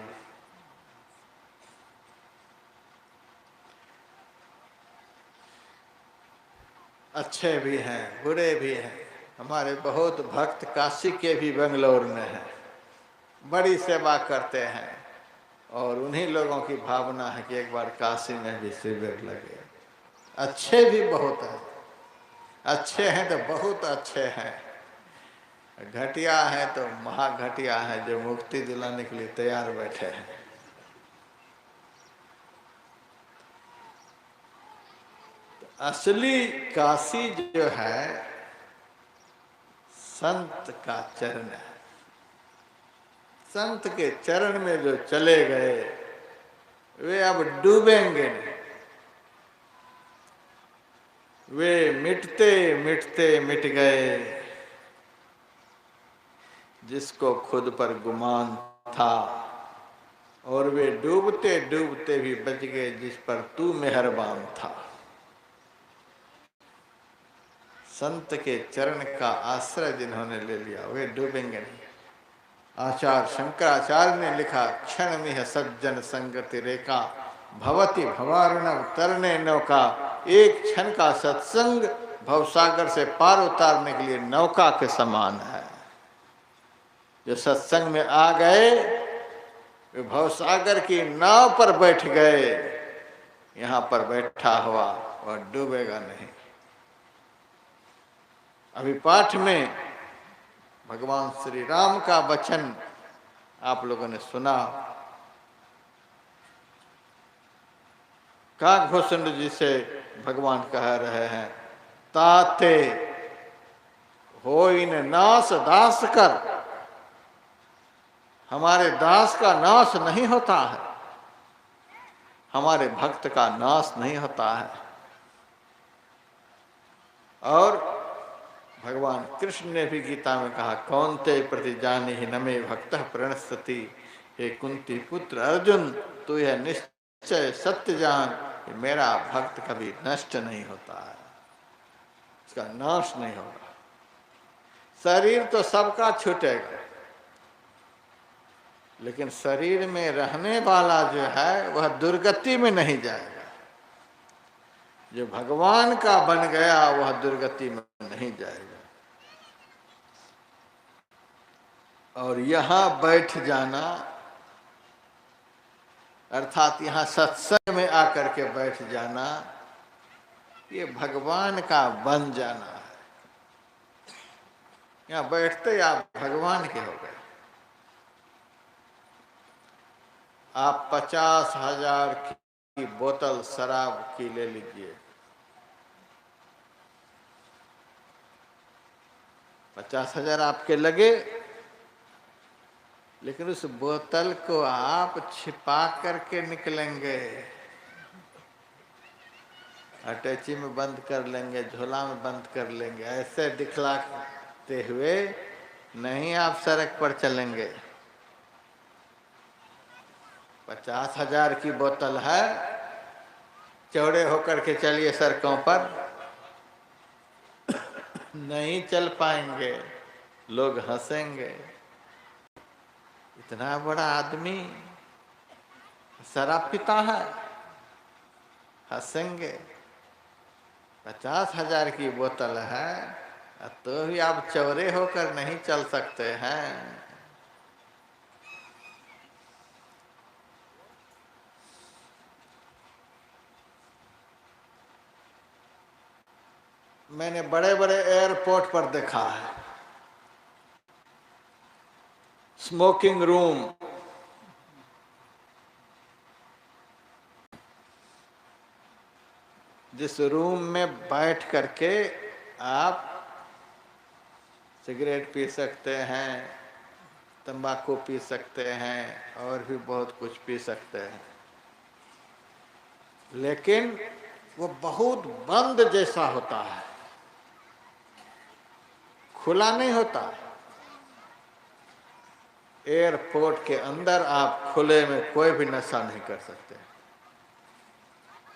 अच्छे भी हैं, बुरे भी हैं। हमारे बहुत भक्त काशी के भी बेंगलोर में हैं, बड़ी सेवा करते हैं। और उन्हीं लोगों की भावना है कि एक बार काशी में भी शिविर लगे। अच्छे भी बहुत हैं, अच्छे हैं तो बहुत अच्छे हैं, घटिया है तो महा घटिया है, जो मुक्ति दिलाने के लिए तैयार बैठे हैं। असली काशी जो है संत का चरण है। संत के चरण में जो चले गए वे अब डूबेंगे नहीं। वे मिटते मिटते मिट गए। जिसको खुद पर गुमान था, और वे डूबते डूबते भी बच गए जिस पर तू मेहरबान था। संत के चरण का आश्रय जिन्होंने ले लिया वे डूबेंगे नहीं। आचार्य शंकराचार्य ने लिखा, क्षण में सज्जन संगति रेखा, भवती भवारुणव तरने नौका। एक क्षण का सत्संग भवसागर से पार उतारने के लिए नौका के समान है। जो सत्संग में आ गए वे भवसागर की नाव पर बैठ गए। यहाँ पर बैठा हुआ वह डूबेगा नहीं। अभी पाठ में भगवान श्री राम का वचन आप लोगों ने सुना। काकभूषण जी से भगवान कह रहे हैं, ताते हो इन नाश दास कर। हमारे दास का नाश नहीं होता है, हमारे भक्त का नाश नहीं होता है। और भगवान कृष्ण ने भी गीता में कहा, कौन्ते प्रति जानी ही नमे भक्त प्रणस्ति। हे कुंती पुत्र अर्जुन, तू यह निश्चय सत्य जान कि मेरा भक्त कभी नष्ट नहीं होता है, इसका नाश नहीं होगा। शरीर तो सबका छूटेगा, लेकिन शरीर में रहने वाला जो है वह दुर्गति में नहीं जाएगा। जो भगवान का बन गया वह दुर्गति में नहीं जाएगा। और यहाँ बैठ जाना अर्थात यहाँ सत्संग में आकर के बैठ जाना, ये भगवान का बन जाना है। यहाँ बैठते आप भगवान के हो गए। आप 50,000 की बोतल शराब की ले लीजिए, 50,000 आपके लगे, लेकिन उस बोतल को आप छिपा करके निकलेंगे, अटैची में बंद कर लेंगे, झोला में बंद कर लेंगे। ऐसे दिखलाते हुए नहीं आप सड़क पर चलेंगे। 50,000 की बोतल है, चौड़े होकर के चलिए सड़कों पर, नहीं चल पाएंगे, लोग हंसेंगे। इतना बड़ा आदमी शराब पीता है, हंसेंगे। 50,000 की बोतल है तो भी आप चौड़े होकर नहीं चल सकते हैं। मैंने बड़े बड़े एयरपोर्ट पर देखा है स्मोकिंग रूम, जिस रूम में बैठ करके आप सिगरेट पी सकते हैं, तंबाकू पी सकते हैं, और भी बहुत कुछ पी सकते हैं, लेकिन वो बहुत बंद जैसा होता है, खुला नहीं होता। एयरपोर्ट के अंदर आप खुले में कोई भी नशा नहीं कर सकते,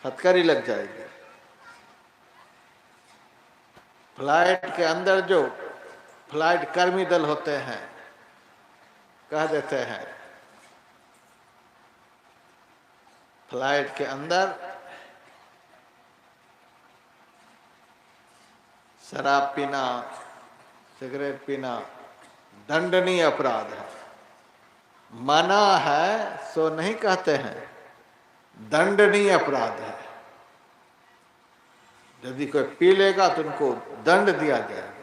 हथकड़ी लग जाएगी। फ्लाइट के अंदर जो फ्लाइट कर्मी दल होते हैं कह देते हैं, फ्लाइट के अंदर शराब पीना, सिगरेट पीना दंडनीय अपराध है। मना है सो नहीं कहते हैं, दंडनीय अपराध है। यदि कोई पी लेगा तो उनको दंड दिया जाएगा।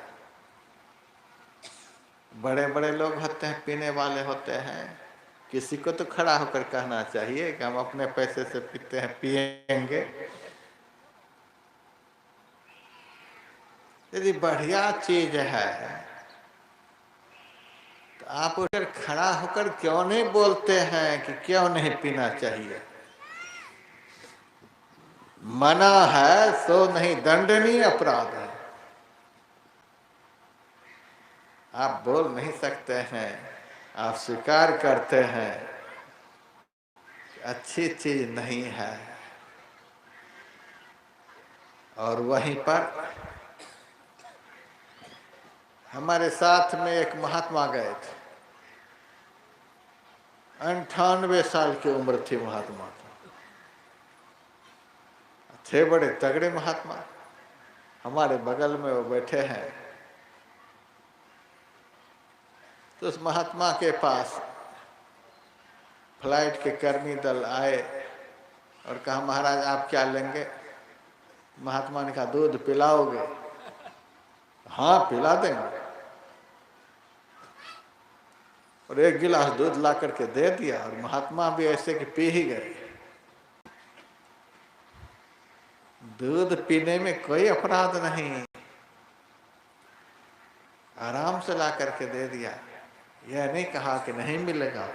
बड़े बड़े लोग होते हैं, पीने वाले होते हैं, किसी को तो खड़ा होकर कहना चाहिए कि हम अपने पैसे से पीते हैं, पिएंगे। यदि बढ़िया चीज है तो आप उधर खड़ा होकर क्यों नहीं बोलते हैं कि क्यों नहीं पीना चाहिए? मना है सो नहीं, दंडनीय अपराध है। आप बोल नहीं सकते हैं, आप स्वीकार करते हैं अच्छी चीज नहीं है, और वहीं पर हमारे साथ में एक महात्मा गए थे। 98 साल की उम्र थी महात्मा की, थे बड़े तगड़े महात्मा। हमारे बगल में वो बैठे हैं, तो उस महात्मा के पास फ्लाइट के कर्मी दल आए और कहा, महाराज आप क्या लेंगे? महात्मा ने कहा, दूध पिलाओगे? हाँ पिला देंगे। और एक गिलास दूध ला करके दे दिया, और महात्मा भी ऐसे कि पी ही गए। दूध पीने में कोई अपराध नहीं, आराम से ला करके दे दिया, यह नहीं कहा कि नहीं मिलेगा।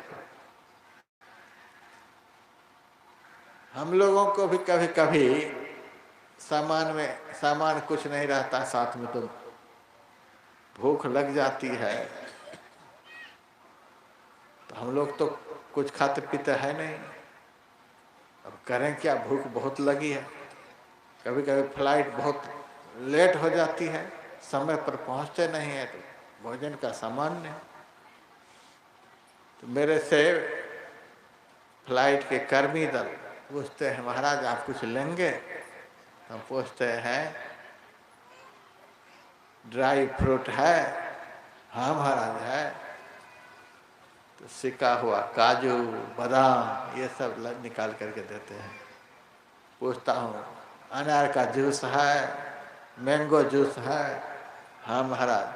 हम लोगों को भी कभी कभी सामान कुछ नहीं रहता साथ में, तो भूख लग जाती है, तो हम लोग तो कुछ खाते पीते हैं नहीं, अब करें क्या, भूख बहुत लगी है। कभी कभी फ्लाइट बहुत लेट हो जाती है, समय पर पहुंचते नहीं है, तो भोजन का सामान नहीं। तो मेरे से फ्लाइट के कर्मी दल पूछते हैं, महाराज आप कुछ लेंगे? हम पूछते हैं, ड्राई फ्रूट है? हाँ महाराज है। तो सिका हुआ काजू बादाम ये सब निकाल करके देते हैं। पूछता हूँ, अनार का जूस है, मैंगो जूस है? हाँ महाराज,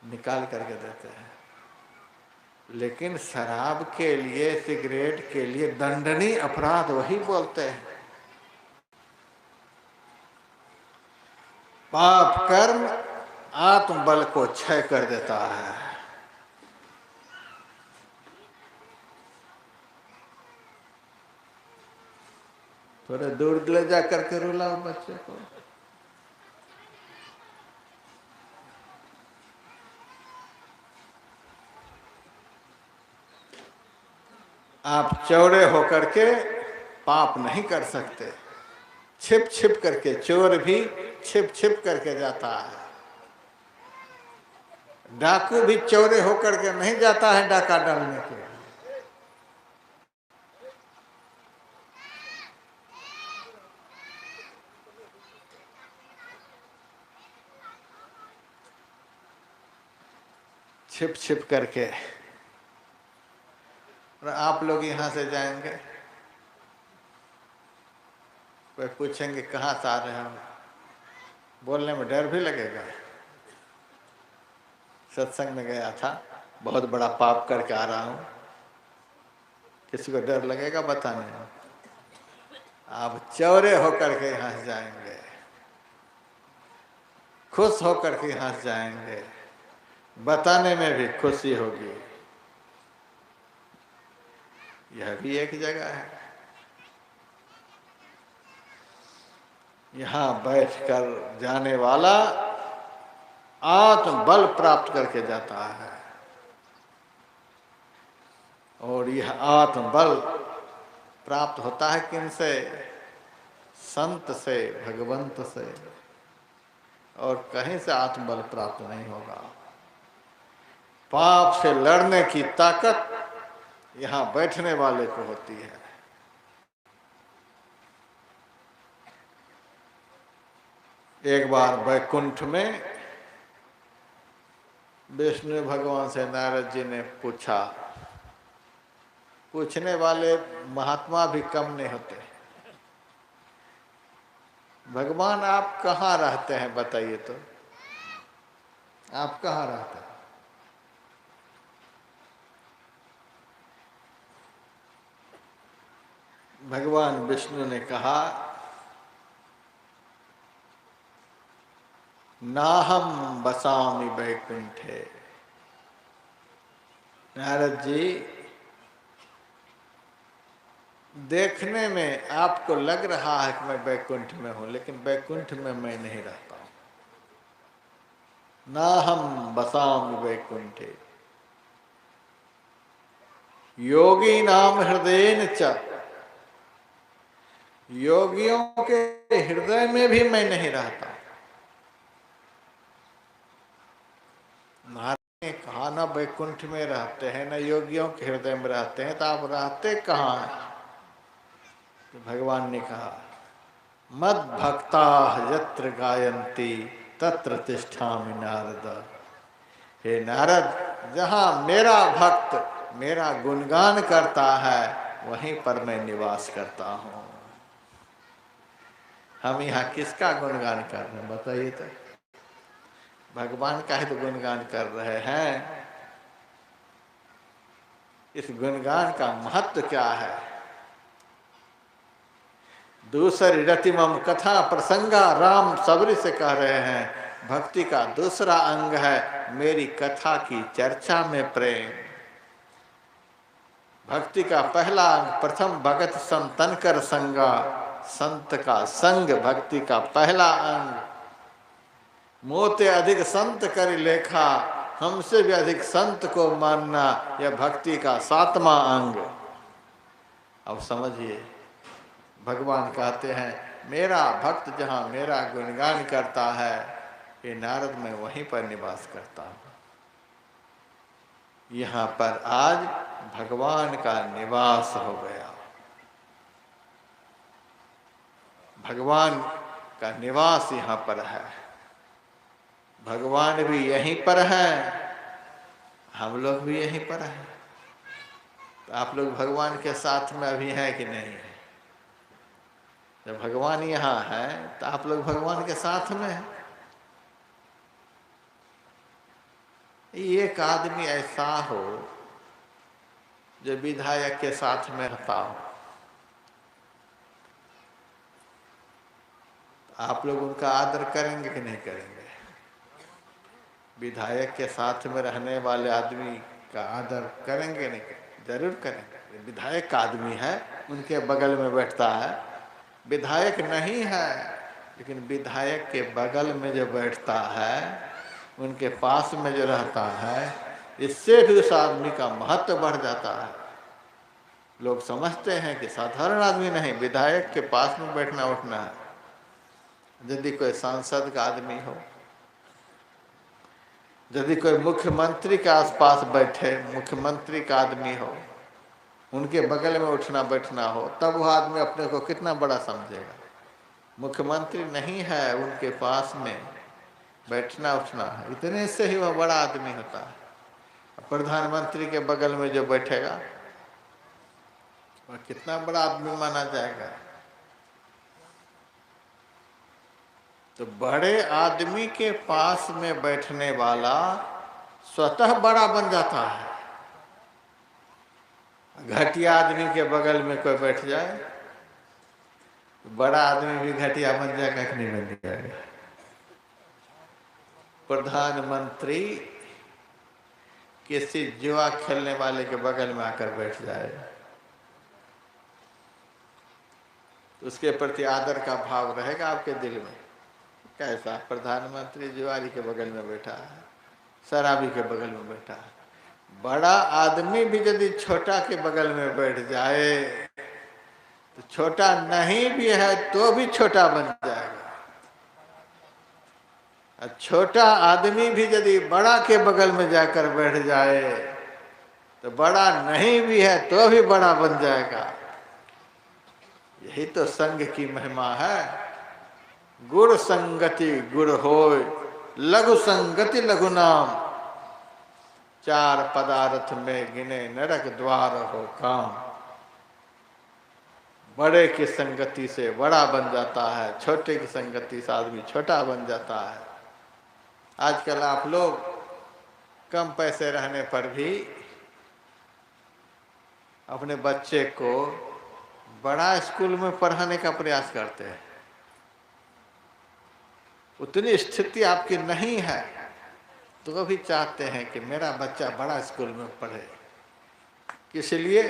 निकाल करके देते हैं। लेकिन शराब के लिए, सिगरेट के लिए दंडनीय अपराध वही बोलते हैं। पाप कर्म आत्मबल को क्षय कर देता है। थोड़े दूर ले जा करके रुलाओ बच्चे को। आप चौड़े होकर के पाप नहीं कर सकते। छिप छिप करके, चोर भी छिप छिप करके जाता है। डाकू भी चौड़े होकर के नहीं जाता है डाका डालने के लिए। छिप छिप करके। और आप लोग यहां से जाएंगे, कोई पूछेंगे कहाँ से आ रहे हैं, बोलने में डर भी लगेगा। सत्संग में गया था, बहुत बड़ा पाप करके आ रहा हूं, किसी को डर लगेगा बताने में? आप चौड़े होकर के यहाँ से जाएंगे, खुश होकर के यहाँ से जाएंगे, बताने में भी खुशी होगी। यह भी एक जगह है। यहाँ बैठकर जाने वाला आत्म बल प्राप्त करके जाता है, और यह आत्म बल प्राप्त होता है किनसे? संत से, भगवंत से, और कहीं से आत्मबल प्राप्त नहीं होगा। पाप से लड़ने की ताकत यहाँ बैठने वाले को होती है। एक बार वैकुंठ में विष्णु भगवान से नारद जी ने पूछा, पूछने वाले महात्मा भी कम नहीं होते, भगवान आप कहाँ रहते हैं बताइए तो, आप कहाँ रहते हैं? भगवान विष्णु ने कहा, नाहम बसामि वैकुंठे। नारद जी, देखने में आपको लग रहा है कि मैं वैकुंठ में हूं, लेकिन वैकुंठ में मैं नहीं रहता हूं। नाहम बसामि वैकुंठे योगी नाम हृदयेन च। योगियों के हृदय में भी मैं नहीं रहता। महाराज ने कहा, ना वैकुंठ में रहते हैं, ना योगियों के हृदय में रहते हैं, तो आप रहते कहाँ हैं? तो भगवान ने कहा, मद भक्ता यत्र गायन्ति तत्र तिष्ठामि नारद। हे नारद, जहाँ मेरा भक्त मेरा गुणगान करता है वहीं पर मैं निवास करता हूँ। हम यहाँ किसका गुणगान कर रहे हैं बताइए तो? भगवान का ही तो गुणगान कर रहे हैं। इस गुणगान का महत्व क्या है? दूसरी रतिमम कथा प्रसंगा, राम सबरी से कह रहे हैं, भक्ति का दूसरा अंग है मेरी कथा की चर्चा में प्रेम। भक्ति का पहला अंग, प्रथम भगत संतन कर संगा, संत का संग भक्ति का पहला अंग। मोते अधिक संत कर लेखा, हमसे भी अधिक संत को मानना, यह भक्ति का सातवां अंग। अब समझिए, भगवान कहते हैं मेरा भक्त जहाँ मेरा गुणगान करता है, ये नारद में वहीं पर निवास करता हूँ। यहाँ पर आज भगवान का निवास हो गया। भगवान का निवास यहाँ पर है। भगवान भी यहीं पर है, हम लोग भी यहीं पर हैं। तो आप लोग भगवान के साथ में अभी हैं कि नहीं है? जब भगवान यहाँ है तो आप लोग भगवान के साथ में हैं। एक आदमी ऐसा हो जो विधायक के साथ में रहता हो, आप लोग उनका आदर करेंगे कि नहीं करेंगे? विधायक के साथ में रहने वाले आदमी का आदर करेंगे नहीं? जरूर करेंगे। विधायक का आदमी है, उनके बगल में बैठता है। विधायक नहीं है लेकिन विधायक के बगल में जो बैठता है, उनके पास में जो रहता है, इससे भी उस आदमी का महत्व बढ़ जाता है। लोग समझते हैं कि साधारण आदमी नहीं, विधायक के पास में बैठना उठना है। यदि कोई सांसद का आदमी हो, यदि कोई मुख्यमंत्री के आसपास बैठे, मुख्यमंत्री का आदमी हो, उनके बगल में उठना बैठना हो, तब वह आदमी अपने को कितना बड़ा समझेगा। मुख्यमंत्री नहीं है, उनके पास में बैठना उठना है, इतने से ही वह बड़ा आदमी होता है। प्रधानमंत्री के बगल में जो बैठेगा वह कितना बड़ा आदमी माना जाएगा। तो बड़े आदमी के पास में बैठने वाला स्वतः बड़ा बन जाता है। घटिया आदमी के बगल में कोई बैठ जाए, बड़ा आदमी भी घटिया बन जाएगा कि नहीं बन जाएगा? प्रधानमंत्री किसी जुआ खेलने वाले के बगल में आकर बैठ जाए तो उसके प्रति आदर का भाव रहेगा आपके दिल में? कैसा प्रधानमंत्री जुआरी के बगल में बैठा है, शराबी के बगल में बैठा है। बड़ा आदमी भी यदि छोटा के बगल में बैठ जाए तो छोटा नहीं भी है तो भी छोटा बन जाएगा। और छोटा आदमी भी यदि बड़ा के बगल में जाकर बैठ जाए तो बड़ा नहीं भी है तो भी बड़ा बन जाएगा। यही तो संग की महिमा है। गुर संगति गुर होय, लघु संगति लघु नाम। चार पदार्थ में गिने नरक द्वार हो काम। बड़े की संगति से बड़ा बन जाता है, छोटे की संगति से आदमी छोटा बन जाता है। आजकल आप लोग कम पैसे रहने पर भी अपने बच्चे को बड़ा स्कूल में पढ़ाने का प्रयास करते हैं। उतनी स्थिति आपकी नहीं है तो वो भी चाहते हैं कि मेरा बच्चा बड़ा स्कूल में पढ़े। किस लिए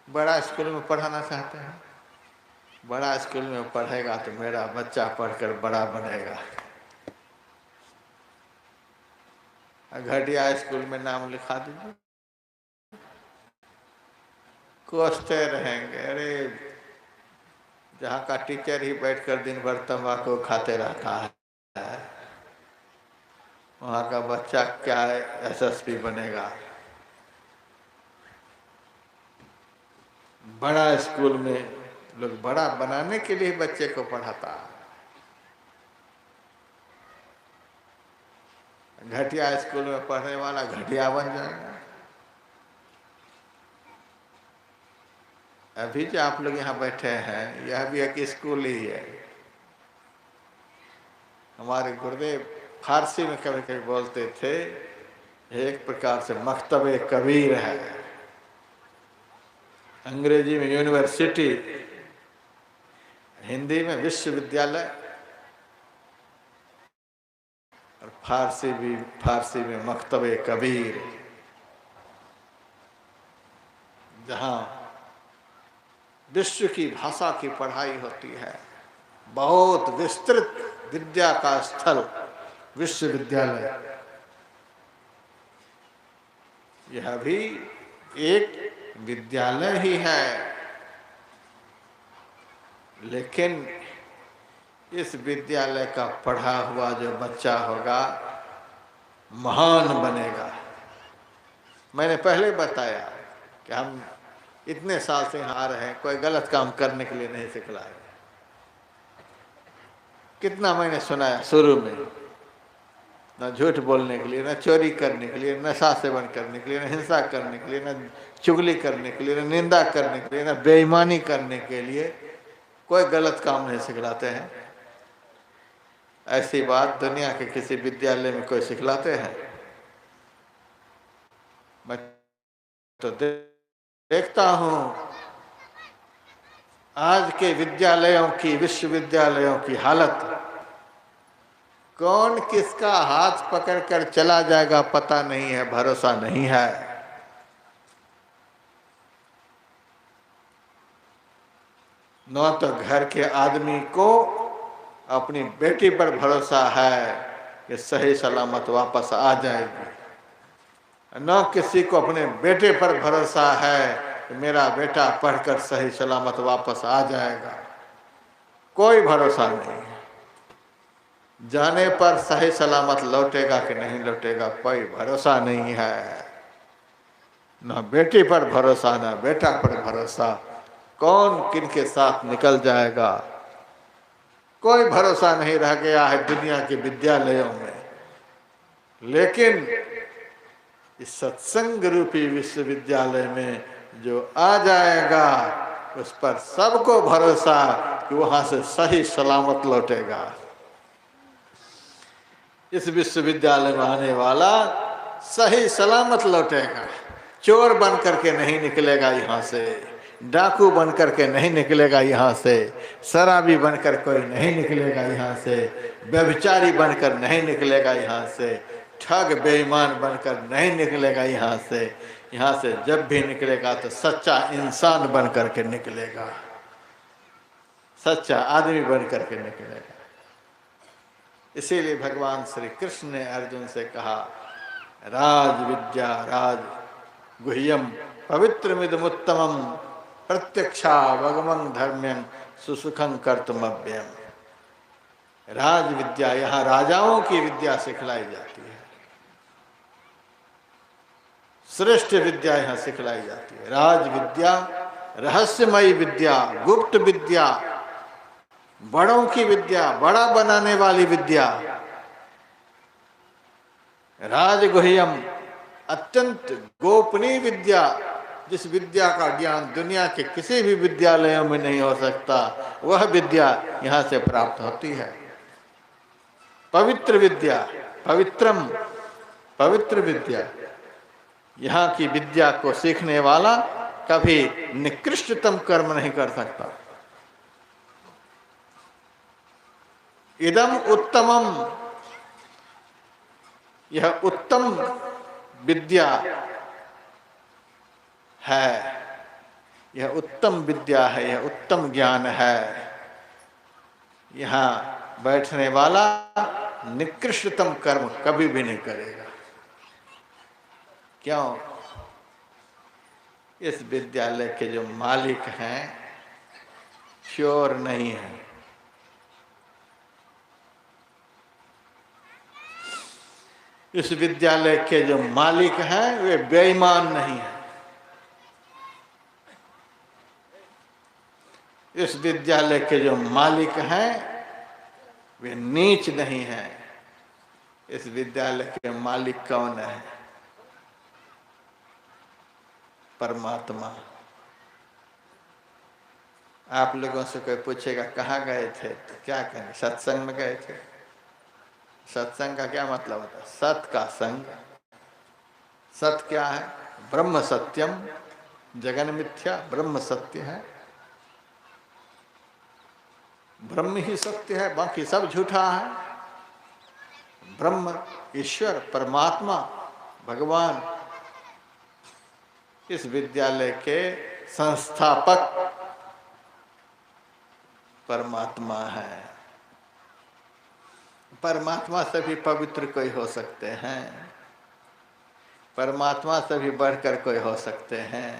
बड़ा स्कूल में पढ़ाना चाहते हैं? बड़ा स्कूल में पढ़ेगा तो मेरा बच्चा पढ़कर बड़ा बनेगा। घटिया स्कूल में नाम लिखा दीजिए, कोसते रहेंगे। अरे जहाँ का टीचर ही बैठकर दिन भर तंबाकू खाते रहता है, वहाँ का बच्चा क्या एसएसपी बनेगा? बड़ा स्कूल में लोग बड़ा बनाने के लिए बच्चे को पढ़ाता है। घटिया स्कूल में पढ़ने वाला घटिया बन जाएगा। अभी जो आप लोग यहाँ बैठे हैं यह भी एक स्कूल ही है। हमारे गुरुदेव फारसी में कभी कभी बोलते थे, एक प्रकार से मकतबे कबीर है। अंग्रेजी में यूनिवर्सिटी, हिंदी में विश्वविद्यालय, और फारसी में मकतबे कबीर, जहाँ विश्व की भाषा की पढ़ाई होती है। बहुत विस्तृत विद्या का स्थल विश्वविद्यालय। यह भी एक विद्यालय ही है, लेकिन इस विद्यालय का पढ़ा हुआ जो बच्चा होगा महान बनेगा। मैंने पहले बताया कि हम इतने साल से यहाँ आ रहे हैं, कोई गलत काम करने के लिए नहीं सिखलाया। कितना मैंने सुनाया शुरू में, न झूठ बोलने के लिए, न चोरी करने के लिए, नशा सेवन करने के लिए, न हिंसा करने के लिए, न चुगली करने के लिए, न निंदा करने के लिए, न बेईमानी करने के लिए। कोई गलत काम नहीं सिखलाते हैं। ऐसी बात दुनिया के किसी विद्यालय में कोई सिखलाते हैं? मैं तो देखता हूं आज के विद्यालयों की, विश्वविद्यालयों की हालत। कौन किसका हाथ पकड़कर चला जाएगा पता नहीं है, भरोसा नहीं है। न तो घर के आदमी को अपनी बेटी पर भरोसा है कि सही सलामत वापस आ जाएगी, न किसी को अपने बेटे पर भरोसा है कि मेरा बेटा पढ़कर सही सलामत वापस आ जाएगा। कोई भरोसा नहीं है। जाने पर सही सलामत लौटेगा कि नहीं लौटेगा कोई भरोसा नहीं है। न बेटी पर भरोसा, न बेटा पर भरोसा। कौन किनके साथ निकल जाएगा कोई भरोसा नहीं रह गया है दुनिया के विद्यालयों में। लेकिन इस सत्संग रूपी विश्वविद्यालय में जो आ जाएगा उस पर सबको भरोसा कि वहां से सही सलामत लौटेगा। इस विश्वविद्यालय में आने वाला सही सलामत लौटेगा। चोर बन करके नहीं निकलेगा यहाँ से, डाकू बन करके नहीं निकलेगा यहाँ से, शराबी बनकर कोई नहीं निकलेगा यहाँ से, व्यभिचारी बनकर नहीं निकलेगा यहाँ से, ठग बेईमान बनकर नहीं निकलेगा यहाँ से। यहाँ से जब भी निकलेगा तो सच्चा इंसान बन करके निकलेगा, सच्चा आदमी बन करके निकलेगा। इसीलिए भगवान श्री कृष्ण ने अर्जुन से कहा, राज विद्या राज गुह्यम पवित्रमिदमुत्तमं प्रत्यक्षावगमं धर्म्यं सुसुखं कर्तुमव्ययम्। राज विद्या, यहाँ राजाओं की विद्या सिखलाई जाती है। श्रेष्ठ विद्या यहाँ सिखलाई जाती है। राज विद्या, रहस्यमयी विद्या, गुप्त विद्या, बड़ों की विद्या, बड़ा बनाने वाली विद्या। राजगुह्यम, अत्यंत गोपनीय विद्या, जिस विद्या का ज्ञान दुनिया के किसी भी विद्यालयों में नहीं हो सकता, वह विद्या यहाँ से प्राप्त होती है। पवित्र विद्या, पवित्रम, पवित्र विद्या। यहाँ की विद्या को सीखने वाला कभी निकृष्टतम कर्म नहीं कर सकता। इदम उत्तमम, यह उत्तम विद्या है, यह उत्तम विद्या है, यह उत्तम ज्ञान है। यहाँ बैठने वाला निकृष्टतम कर्म कभी भी नहीं करेगा। क्यों? इस विद्यालय के जो मालिक हैं चोर नहीं है। इस विद्यालय के जो मालिक हैं वे बेईमान नहीं है। इस विद्यालय के जो मालिक हैं वे नीच नहीं हैं। इस विद्यालय के मालिक कौन है? परमात्मा। आप लोगों से कोई पूछेगा कहाँ गए थे तो क्या कहेंगे? सत्संग में गए थे। सत्संग का क्या मतलब होता है? सत का संग। सत क्या है? ब्रह्म सत्यम जगन मिथ्या, ब्रह्म सत्य है। ब्रह्म ही सत्य है, बाकी सब झूठा है। ब्रह्म, ईश्वर, परमात्मा, भगवान इस विद्यालय के संस्थापक परमात्मा है। परमात्मा से भी पवित्र कोई हो सकते हैं, परमात्मा से भी बढ़कर कोई हो सकते हैं।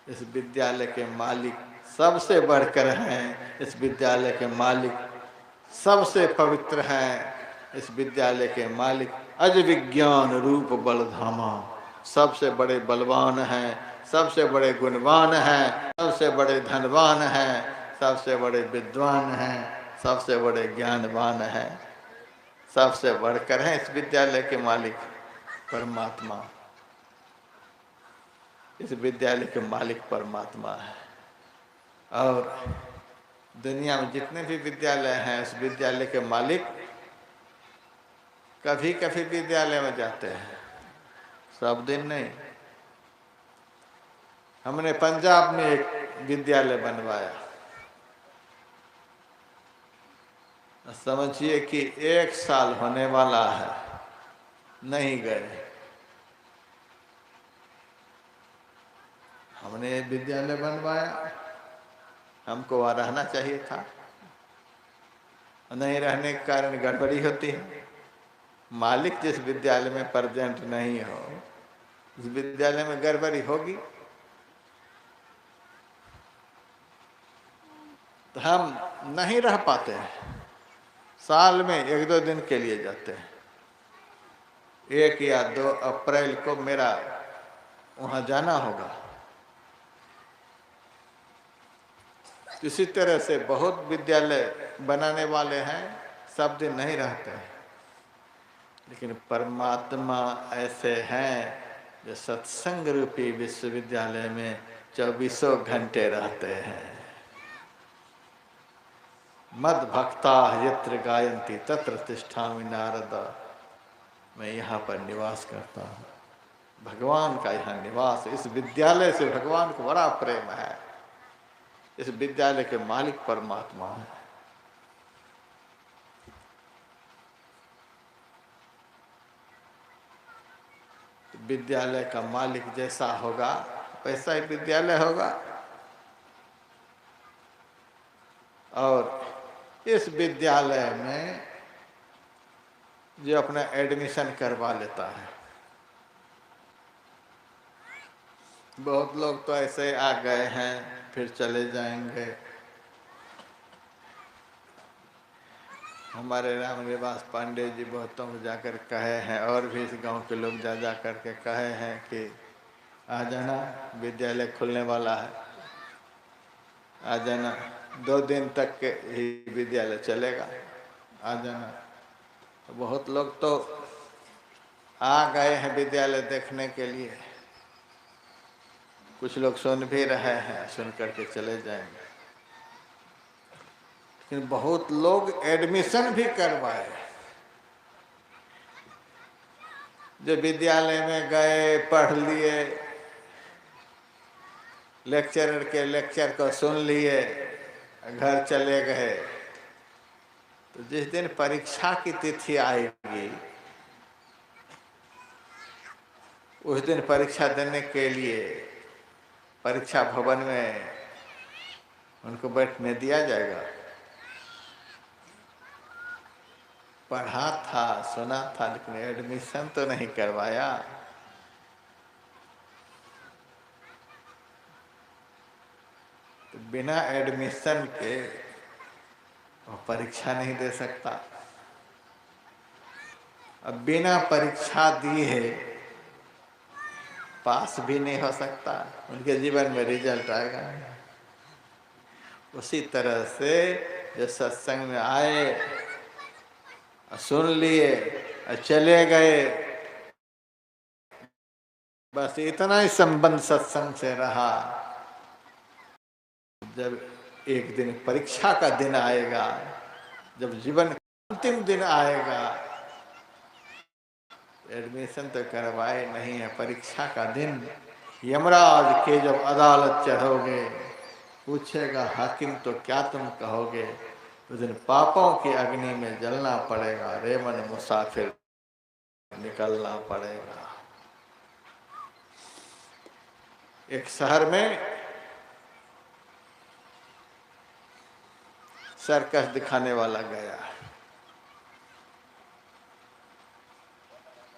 इस विद्यालय के मालिक सबसे बढ़कर हैं। इस विद्यालय के मालिक सबसे पवित्र हैं। इस विद्यालय के मालिक अज विज्ञान रूप बलधामा, सबसे बड़े बलवान हैं, सबसे बड़े गुणवान हैं, सबसे बड़े धनवान हैं, सबसे बड़े विद्वान हैं, सबसे बड़े ज्ञानवान हैं। सबसे बढ़कर हैं इस विद्यालय के मालिक परमात्मा। इस विद्यालय के मालिक परमात्मा है। और दुनिया में जितने भी विद्यालय हैं उस विद्यालय के मालिक कभी कभी विद्यालय में जाते हैं, सब दिन नहीं। हमने पंजाब में एक विद्यालय बनवाया, समझिए कि 1 साल होने वाला है, नहीं गए। हमने विद्यालय बनवाया, हमको वहाँ रहना चाहिए था, नहीं रहने के कारण गड़बड़ी होती है। मालिक जिस विद्यालय में प्रेजेंट नहीं हो उस विद्यालय में गड़बड़ी होगी। तो हम नहीं रह पाते हैं, साल में 1-2 दिन के लिए जाते हैं। 1 या 2 अप्रैल को मेरा वहाँ जाना होगा। इसी तरह से बहुत विद्यालय बनाने वाले हैं, सब दिन नहीं रहते हैं। लेकिन परमात्मा ऐसे हैं जो सत्संग रूपी विश्वविद्यालय में 24 घंटे रहते हैं। मद भक्ता यत्र गायन्ति तत्र तिष्ठामि नारद। मैं यहाँ पर निवास करता हूँ, भगवान का यहाँ निवास। इस विद्यालय से भगवान को बड़ा प्रेम है। इस विद्यालय के मालिक परमात्मा है। विद्यालय का मालिक जैसा होगा वैसा ही विद्यालय होगा। और इस विद्यालय में जो अपना एडमिशन करवा लेता है, बहुत लोग तो ऐसे आ गए हैं फिर चले जाएंगे। हमारे रामनिवास पांडे जी बहुतों को जाकर कहे हैं, और भी इस गांव के लोग जा जा करके कहे हैं कि आ जाना, विद्यालय खुलने वाला है, आ जाना। 2 दिन तक के ही विद्यालय चलेगा, आ जाना। तो बहुत लोग तो आ गए हैं विद्यालय देखने के लिए। कुछ लोग सुन भी रहे हैं, सुन करके चले जाएंगे। लेकिन बहुत लोग एडमिशन भी करवाए, जो विद्यालय में गए, पढ़ लिए, लेक्चरर के लेक्चर को सुन लिए, घर चले गए। तो जिस दिन परीक्षा की तिथि आएगी, उस दिन परीक्षा देने के लिए परीक्षा भवन में उनको बैठने दिया जाएगा। पढ़ा था, सुना था, लेकिन एडमिशन तो नहीं करवाया। तो बिना एडमिशन के वो परीक्षा नहीं दे सकता। अब बिना परीक्षा दिए पास भी नहीं हो सकता, उनके जीवन में रिजल्ट आएगा नहीं। उसी तरह से जो सत्संग में आए, सुन लिए, चले गए, बस इतना ही संबंध सत्संग से रहा। जब एक दिन परीक्षा का दिन आएगा, जब जीवन का अंतिम दिन आएगा, एडमिशन तो करवाए नहीं है, परीक्षा का दिन, यमराज के जब अदालत चढ़ोगे, पूछेगा हाकिम तो क्या तुम कहोगे, उस दिन पापों की अग्नि में जलना पड़ेगा, रे मन मुसाफिर निकलना पड़ेगा। एक शहर में सर्कस दिखाने वाला गया।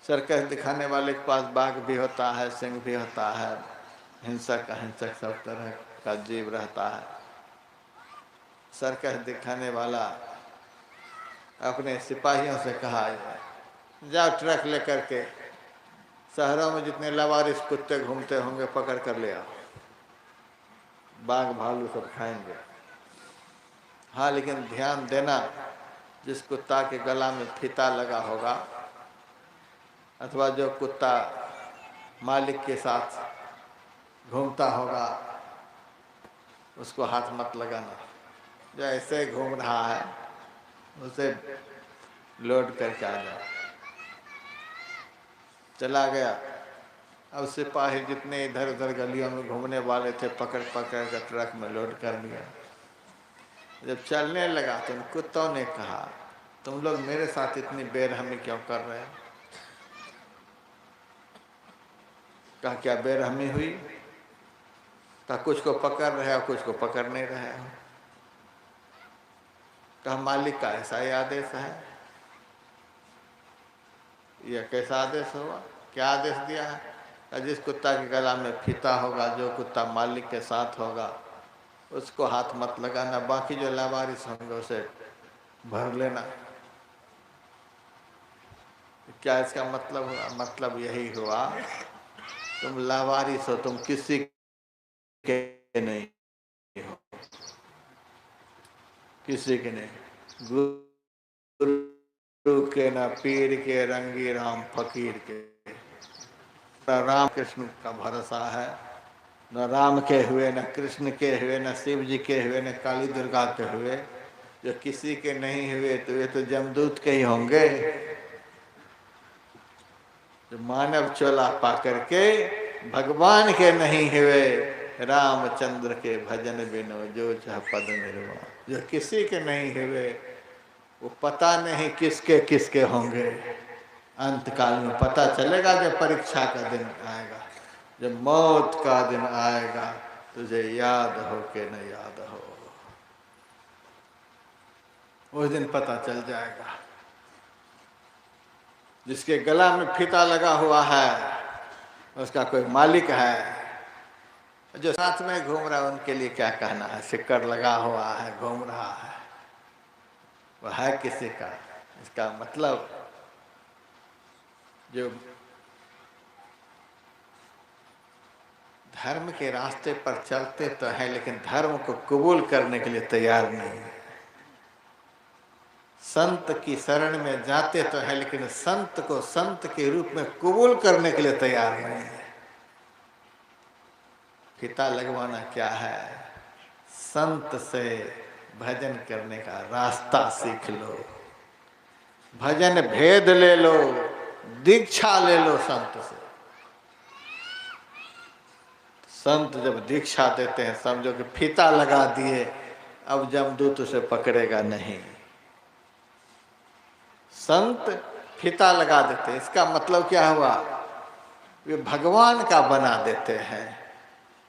सर्कस दिखाने वाले के पास बाघ भी होता है, सिंह भी होता है, हिंसक अहिंसक सब तरह का जीव रहता है। सर्कस दिखाने वाला अपने सिपाहियों से कहा, जाओ ट्रक लेकर के शहरों में जितने लवारिस कुत्ते घूमते होंगे पकड़ कर ले आओ, बाघ भालू सब खाएंगे। हाँ, लेकिन ध्यान देना, जिस कुत्ता के गला में फीता लगा होगा, अथवा जो कुत्ता मालिक के साथ घूमता होगा, उसको हाथ मत लगाना। जो ऐसे घूम रहा है उसे लोड करके आ जाओ। चला गया। अब सिपाही जितने इधर उधर गलियों में घूमने वाले थे पकड़ पकड़ कर ट्रक में लोड कर लिया। जब चलने लगा तो उन कुत्तों ने कहा, तुम लोग मेरे साथ इतनी बेरहमी क्यों कर रहे हो? कहा, क्या बेरहमी हुई? कहा, कुछ को पकड़ रहे हो, कुछ को पकड़ नहीं रहे हो। कहा, मालिक का ऐसा ही आदेश है। यह कैसा आदेश हुआ? क्या आदेश दिया है? जिस कुत्ता के गला में फीता होगा, जो कुत्ता मालिक के साथ होगा, उसको हाथ मत लगाना, बाकी जो लावारिस होंगे उसे भर लेना। क्या इसका मतलब हुआ? मतलब यही हुआ, तुम लावारिस हो, तुम किसी के नहीं हो, किसी के नहीं, गुरु के, न पीर के, रंगी राम फकीर के। न राम कृष्ण का भरोसा है, न राम के हुए, न कृष्ण के हुए, न शिव जी के हुए, न काली दुर्गा के हुए। जो किसी के नहीं हुए तो ये तो जमदूत के ही होंगे। जो मानव चोला पा करके भगवान के नहीं हुए, रामचंद्र के भजन बिनो जो चाह पद निर्वाण। जो किसी के नहीं हुए वो पता नहीं किसके किसके होंगे। अंत काल में पता चलेगा जब परीक्षा का दिन आएगा, जब मौत का दिन आएगा, तुझे याद हो के न याद हो, उस दिन पता चल जाएगा। जिसके गला में फीता लगा हुआ है उसका कोई मालिक है, जो साथ में घूम रहा है उनके लिए क्या कहना है? सिक्कर लगा हुआ है, घूम रहा है, वह है किसी का। इसका मतलब जो धर्म के रास्ते पर चलते तो हैं, लेकिन धर्म को कबूल करने के लिए तैयार नहीं है। संत की शरण में जाते तो है, लेकिन संत को संत के रूप में कबूल करने के लिए तैयार नहीं है। फीता लगवाना क्या है? संत से भजन करने का रास्ता सीख लो, भजन भेद ले लो, दीक्षा ले लो संत से। संत जब दीक्षा देते हैं, समझो कि फीता लगा दिए, अब जमदूत उसे पकड़ेगा नहीं। संत फीता लगा देते, इसका मतलब क्या हुआ? वे भगवान का बना देते हैं।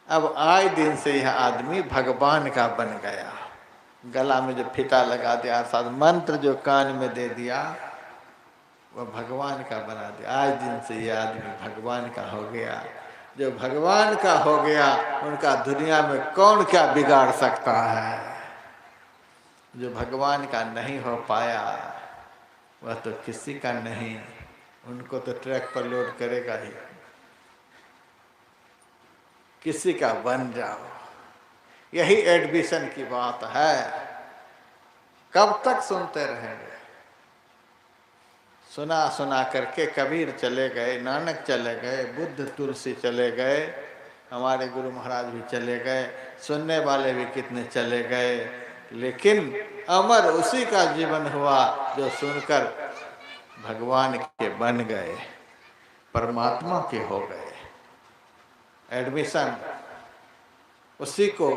अब आए दिन से यह आदमी भगवान का बन गया। गला में जो फीता लगा दिया, अर्थात मंत्र जो कान में दे दिया, वह भगवान का बना दिया। आज दिन से यह आदमी भगवान का हो गया। जो भगवान का हो गया, उनका दुनिया में कौन क्या बिगाड़ सकता है? जो भगवान का नहीं हो पाया, वह तो किसी का नहीं, उनको तो ट्रक पर लोड करेगा ही। किसी का बन जाओ, यही एडमिशन की बात है। कब तक सुनते रहेंगे? सुना सुना करके कबीर चले गए, नानक चले गए, बुद्ध तुलसी चले गए, हमारे गुरु महाराज भी चले गए, सुनने वाले भी कितने चले गए, लेकिन अमर उसी का जीवन हुआ जो सुनकर भगवान के बन गए, परमात्मा के हो गए। एडमिशन उसी को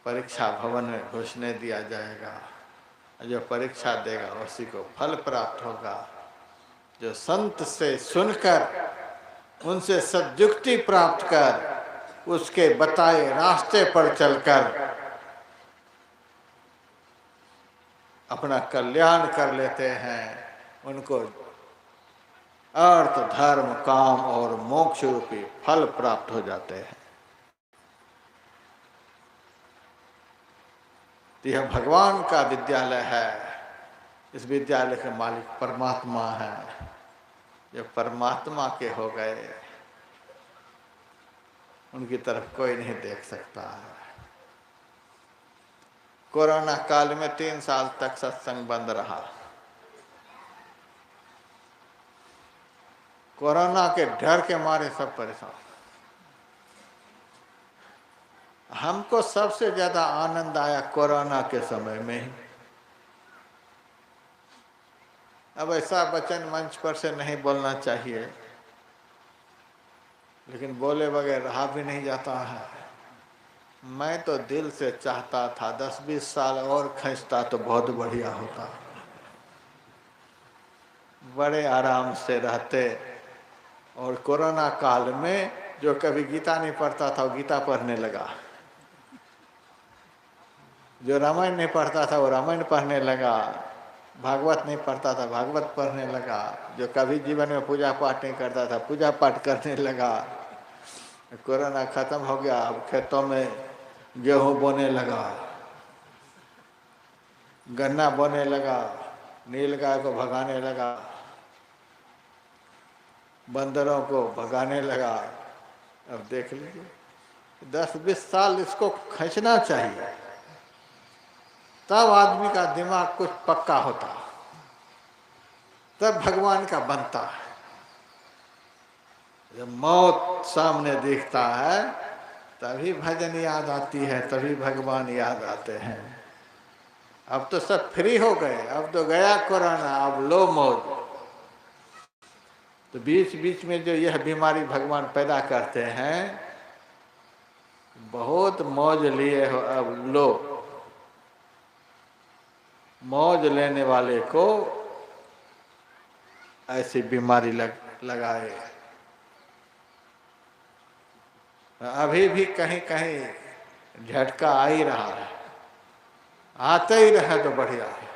परीक्षा भवन में घुसने दिया जाएगा। जो परीक्षा देगा उसी को फल प्राप्त होगा। जो संत से सुनकर, उनसे सद्युक्ति प्राप्त कर, उसके बताए रास्ते पर चलकर अपना कल्याण कर लेते हैं, उनको अर्थ, धर्म, काम और मोक्ष रूपी फल प्राप्त हो जाते हैं। यह भगवान का विद्यालय है। इस विद्यालय के मालिक परमात्मा है। जो परमात्मा के हो गए, उनकी तरफ कोई नहीं देख सकता है। कोरोना काल में 3 साल तक सत्संग बंद रहा। कोरोना के डर के मारे सब परेशान। हमको सबसे ज्यादा आनंद आया कोरोना के समय में ही। अब ऐसा वचन मंच पर से नहीं बोलना चाहिए, लेकिन बोले बगैर रहा भी नहीं जाता है। मैं तो दिल से चाहता था 10-20 साल और खींचता तो बहुत बढ़िया होता, बड़े आराम से रहते। और कोरोना काल में जो कभी गीता नहीं पढ़ता था वो गीता पढ़ने लगा, जो रामायण नहीं पढ़ता था वो रामायण पढ़ने लगा, भागवत नहीं पढ़ता था भागवत पढ़ने लगा, जो कभी जीवन में पूजा पाठ नहीं करता था पूजा पाठ करने लगा। कोरोना खत्म हो गया, अब खेतों में गेहूं बोने लगा, गन्ना बोने लगा, नीलगाय को भगाने लगा, बंदरों को भगाने लगा। अब देख लीजिए, 10-20 साल इसको खींचना चाहिए, तब आदमी का दिमाग कुछ पक्का होता, तब भगवान का बनता है। जब मौत सामने दिखता है तभी भजन याद आती है, तभी भगवान याद आते हैं। अब तो सब फ्री हो गए, अब तो गया कोरोना, अब लो मौज। तो बीच बीच में जो यह बीमारी भगवान पैदा करते हैं, बहुत मौज लिए हो, अब लो। मौज लेने वाले को ऐसी बीमारी लगाए। अभी भी कहीं कहीं झटका आ ही रहा है, आते ही रहे तो बढ़िया है,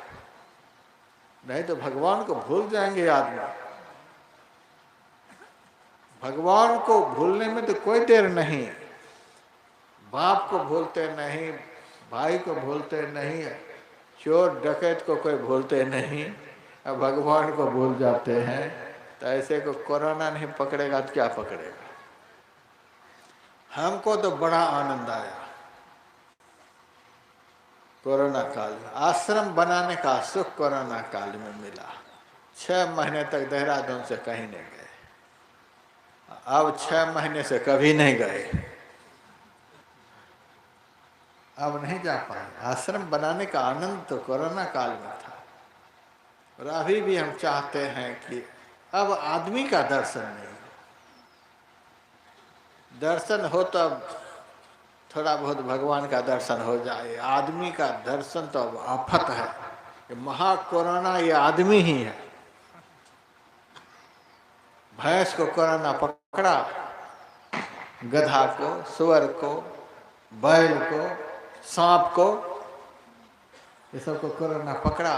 नहीं तो भगवान को भूल जाएंगे आदमी। भगवान को भूलने में तो कोई देर नहीं। बाप को भूलते नहीं, भाई को भूलते नहीं, चोर डकैत को कोई भूलते नहीं, अब भगवान को भूल जाते हैं। तो ऐसे को कोरोना नहीं पकड़ेगा तो क्या पकड़ेगा। हमको तो बड़ा आनंद आया। कोरोना काल में आश्रम बनाने का सुख कोरोना काल में मिला। 6 महीने तक देहरादून से कहीं नहीं गए। अब 6 महीने से कभी नहीं गए। अब नहीं जा पाए। आश्रम बनाने का आनंद तो कोरोना काल में था। और अभी भी हम चाहते हैं कि अब आदमी का दर्शन नहीं हो। दर्शन हो तो अब थोड़ा बहुत भगवान का दर्शन हो जाए। आदमी का दर्शन तो अब आफत है। कि महा कोरोना ये आदमी ही है। भैंस को कोरोना पकड़ा, गधा को, सुअर को, बैल को, सांप को, ये सबको कोरोना पकड़ा।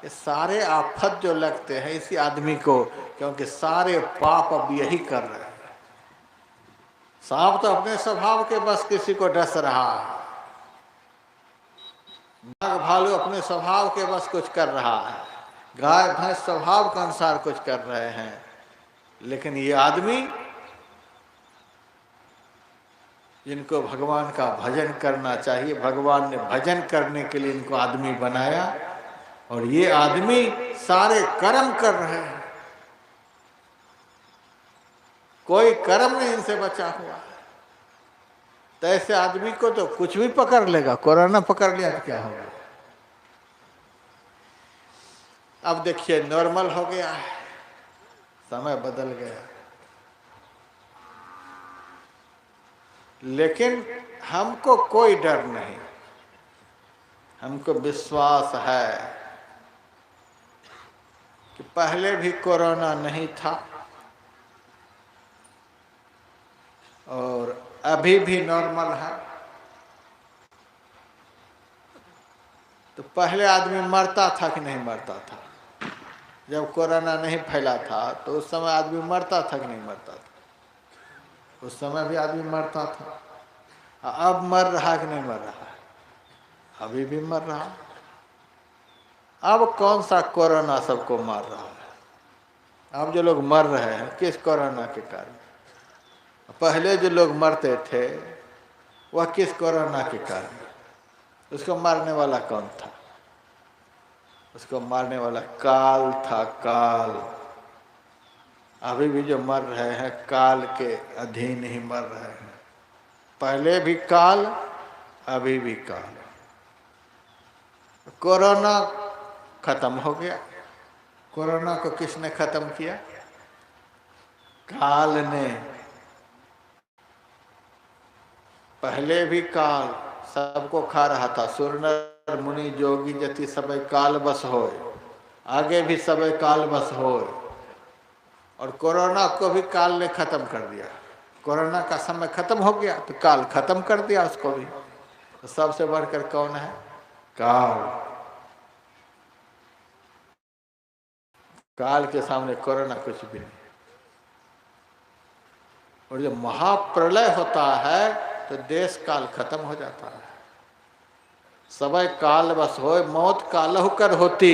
ये सारे आफत जो लगते हैं इसी आदमी को, क्योंकि सारे पाप अब यही कर रहे हैं। सांप तो अपने स्वभाव के बस किसी को डस रहा है। नाग भालू अपने स्वभाव के बस कुछ कर रहा है। गाय भैंस स्वभाव के अनुसार कुछ कर रहे हैं। लेकिन ये आदमी, जिनको भगवान का भजन करना चाहिए, भगवान ने भजन करने के लिए इनको आदमी बनाया। और ये आदमी सारे कर्म कर रहे हैं। कोई कर्म नहीं इनसे बचा हुआ है। तो ऐसे आदमी को तो कुछ भी पकड़ लेगा। कोरोना पकड़ लिया तो क्या होगा। अब देखिए नॉर्मल हो गया है, समय बदल गया। लेकिन हमको कोई डर नहीं। हमको विश्वास है कि पहले भी कोरोना नहीं था और अभी भी नॉर्मल है। तो पहले आदमी मरता था कि नहीं मरता था? जब कोरोना नहीं फैला था तो उस समय आदमी मरता था कि नहीं मरता था? उस समय भी आदमी मरता था। अब मर रहा कि नहीं मर रहा है? अभी भी मर रहा। अब कौन सा कोरोना सबको मार रहा है? अब जो लोग मर रहे हैं किस कोरोना के कारण? पहले जो लोग मरते थे वह किस कोरोना के कारण? उसको मारने वाला कौन था? उसको मारने वाला काल था, काल। अभी भी जो मर रहे हैं काल के अधीन ही मर रहे हैं। पहले भी काल, अभी भी काल। कोरोना खत्म हो गया। कोरोना को किसने खत्म किया? काल ने। पहले भी काल सबको खा रहा था। सुरनर मुनि जोगी जति सबे काल बस होय। आगे भी सबे काल बस होय। और कोरोना को भी काल ने खत्म कर दिया। कोरोना का समय खत्म हो गया तो काल खत्म कर दिया उसको भी। तो सबसे बढ़कर कौन है? काल। काल के सामने कोरोना कुछ भी नहीं। और जब महाप्रलय होता है तो देश काल खत्म हो जाता है। सबे काल बस होय, मौत कालहु कर होती।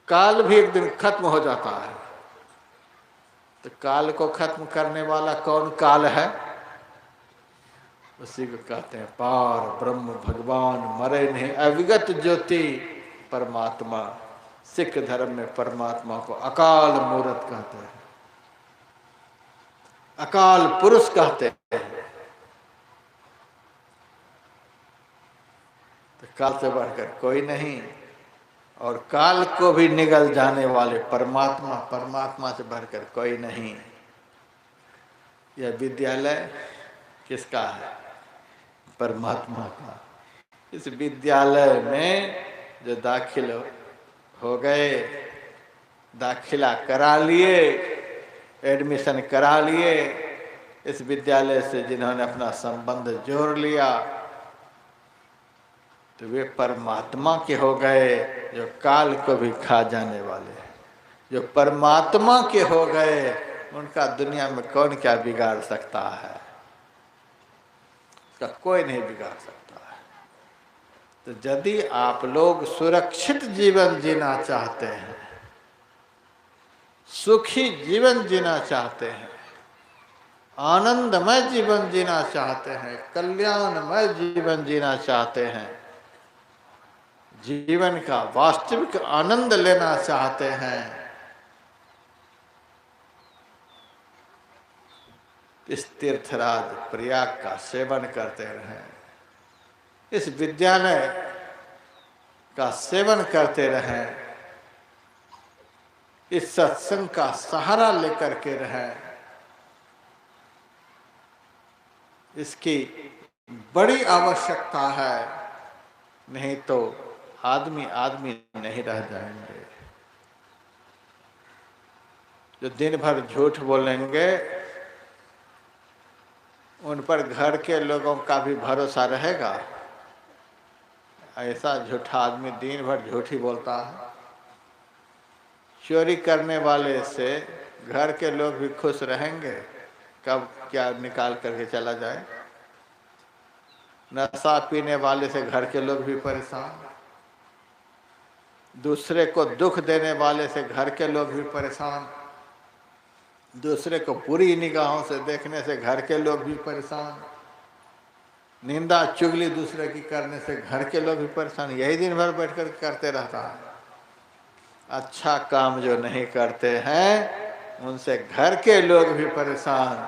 काल भी एक दिन खत्म हो जाता है। तो काल को खत्म करने वाला कौन काल है? उसी को कहते हैं पार ब्रह्म भगवान, मरे नहीं अविगत ज्योति परमात्मा। सिख धर्म में परमात्मा को अकाल मूर्त कहते हैं, अकाल पुरुष कहते हैं। तो काल से बढ़कर कोई नहीं। और काल को भी निगल जाने वाले परमात्मा, परमात्मा से बढ़कर कोई नहीं। यह विद्यालय किसका है? परमात्मा का। इस विद्यालय में जो दाखिल हो गए, दाखिला करा लिए, एडमिशन करा लिए, इस विद्यालय से जिन्होंने अपना संबंध जोड़ लिया तो वे परमात्मा के हो गए, जो काल को भी खा जाने वाले। जो परमात्मा के हो गए उनका दुनिया में कौन क्या बिगाड़ सकता है? उसका कोई नहीं बिगाड़ सकता है। तो यदि आप लोग सुरक्षित जीवन जीना चाहते हैं, सुखी जीवन जीना चाहते हैं, आनंदमय जीवन जीना चाहते हैं, कल्याणमय जीवन जीना चाहते हैं, जीवन का वास्तविक आनंद लेना चाहते हैं, इस तीर्थराज प्रयाग का सेवन करते रहें, इस विद्यालय का सेवन करते रहें, इस सत्संग का सहारा लेकर के रहें। इसकी बड़ी आवश्यकता है, नहीं तो आदमी आदमी नहीं रह जाएंगे। जो दिन भर झूठ बोलेंगे उन पर घर के लोगों का भी भरोसा रहेगा? ऐसा झूठा आदमी दिन भर झूठ ही बोलता है। चोरी करने वाले से घर के लोग भी खुश रहेंगे? कब क्या निकाल करके चला जाए। नशा पीने वाले से घर के लोग भी परेशान, दूसरे को दुख देने वाले से घर के लोग भी परेशान, दूसरे को बुरी निगाहों से देखने से घर के लोग भी परेशान, निंदा चुगली दूसरे की करने से घर के लोग भी परेशान। यही दिन भर बैठकर करते रहता है। अच्छा काम जो नहीं करते हैं उनसे घर के लोग भी परेशान,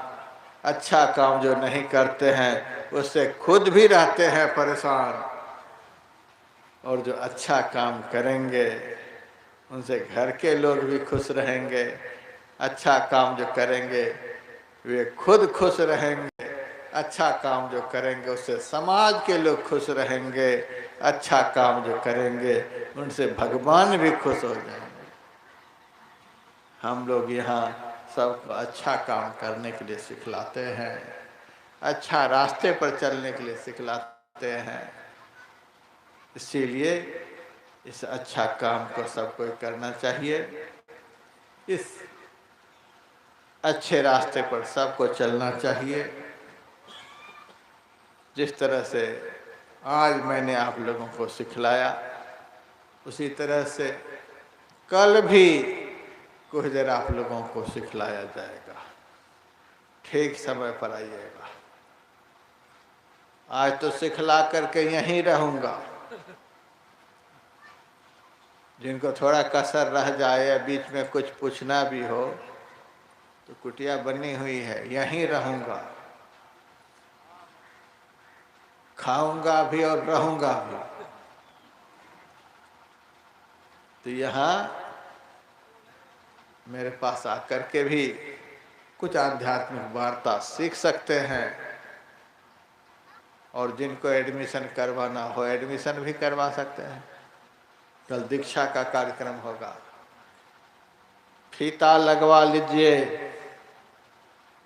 अच्छा काम जो नहीं करते हैं उससे खुद भी रहते हैं परेशान, और जो अच्छा काम करेंगे उनसे घर के लोग भी खुश रहेंगे। अच्छा काम जो करेंगे वे खुद खुश रहेंगे, अच्छा काम जो करेंगे उससे समाज के लोग खुश रहेंगे, अच्छा काम जो करेंगे उनसे भगवान भी खुश हो जाएंगे। हम लोग यहाँ सबको अच्छा काम करने के लिए सिखलाते हैं, अच्छा रास्ते पर चलने के लिए सिखलाते हैं। इसीलिए इस अच्छा काम को सबको करना चाहिए। इस अच्छे रास्ते पर सबको चलना चाहिए। जिस तरह से आज मैंने आप लोगों को सिखलाया उसी तरह से कल भी कुछ देर आप लोगों को सिखलाया जाएगा। ठीक समय पर आइएगा। आज तो सिखला करके यहीं रहूंगा। जिनको थोड़ा कसर रह जाए या बीच में कुछ पूछना भी हो तो कुटिया बनी हुई है, यहीं रहूंगा, खाऊंगा भी और रहूंगा भी। तो यहाँ मेरे पास आकर के भी कुछ आध्यात्मिक वार्ता सीख सकते हैं, और जिनको एडमिशन करवाना हो एडमिशन भी करवा सकते हैं। कल दीक्षा का कार्यक्रम होगा, फीता लगवा लीजिए।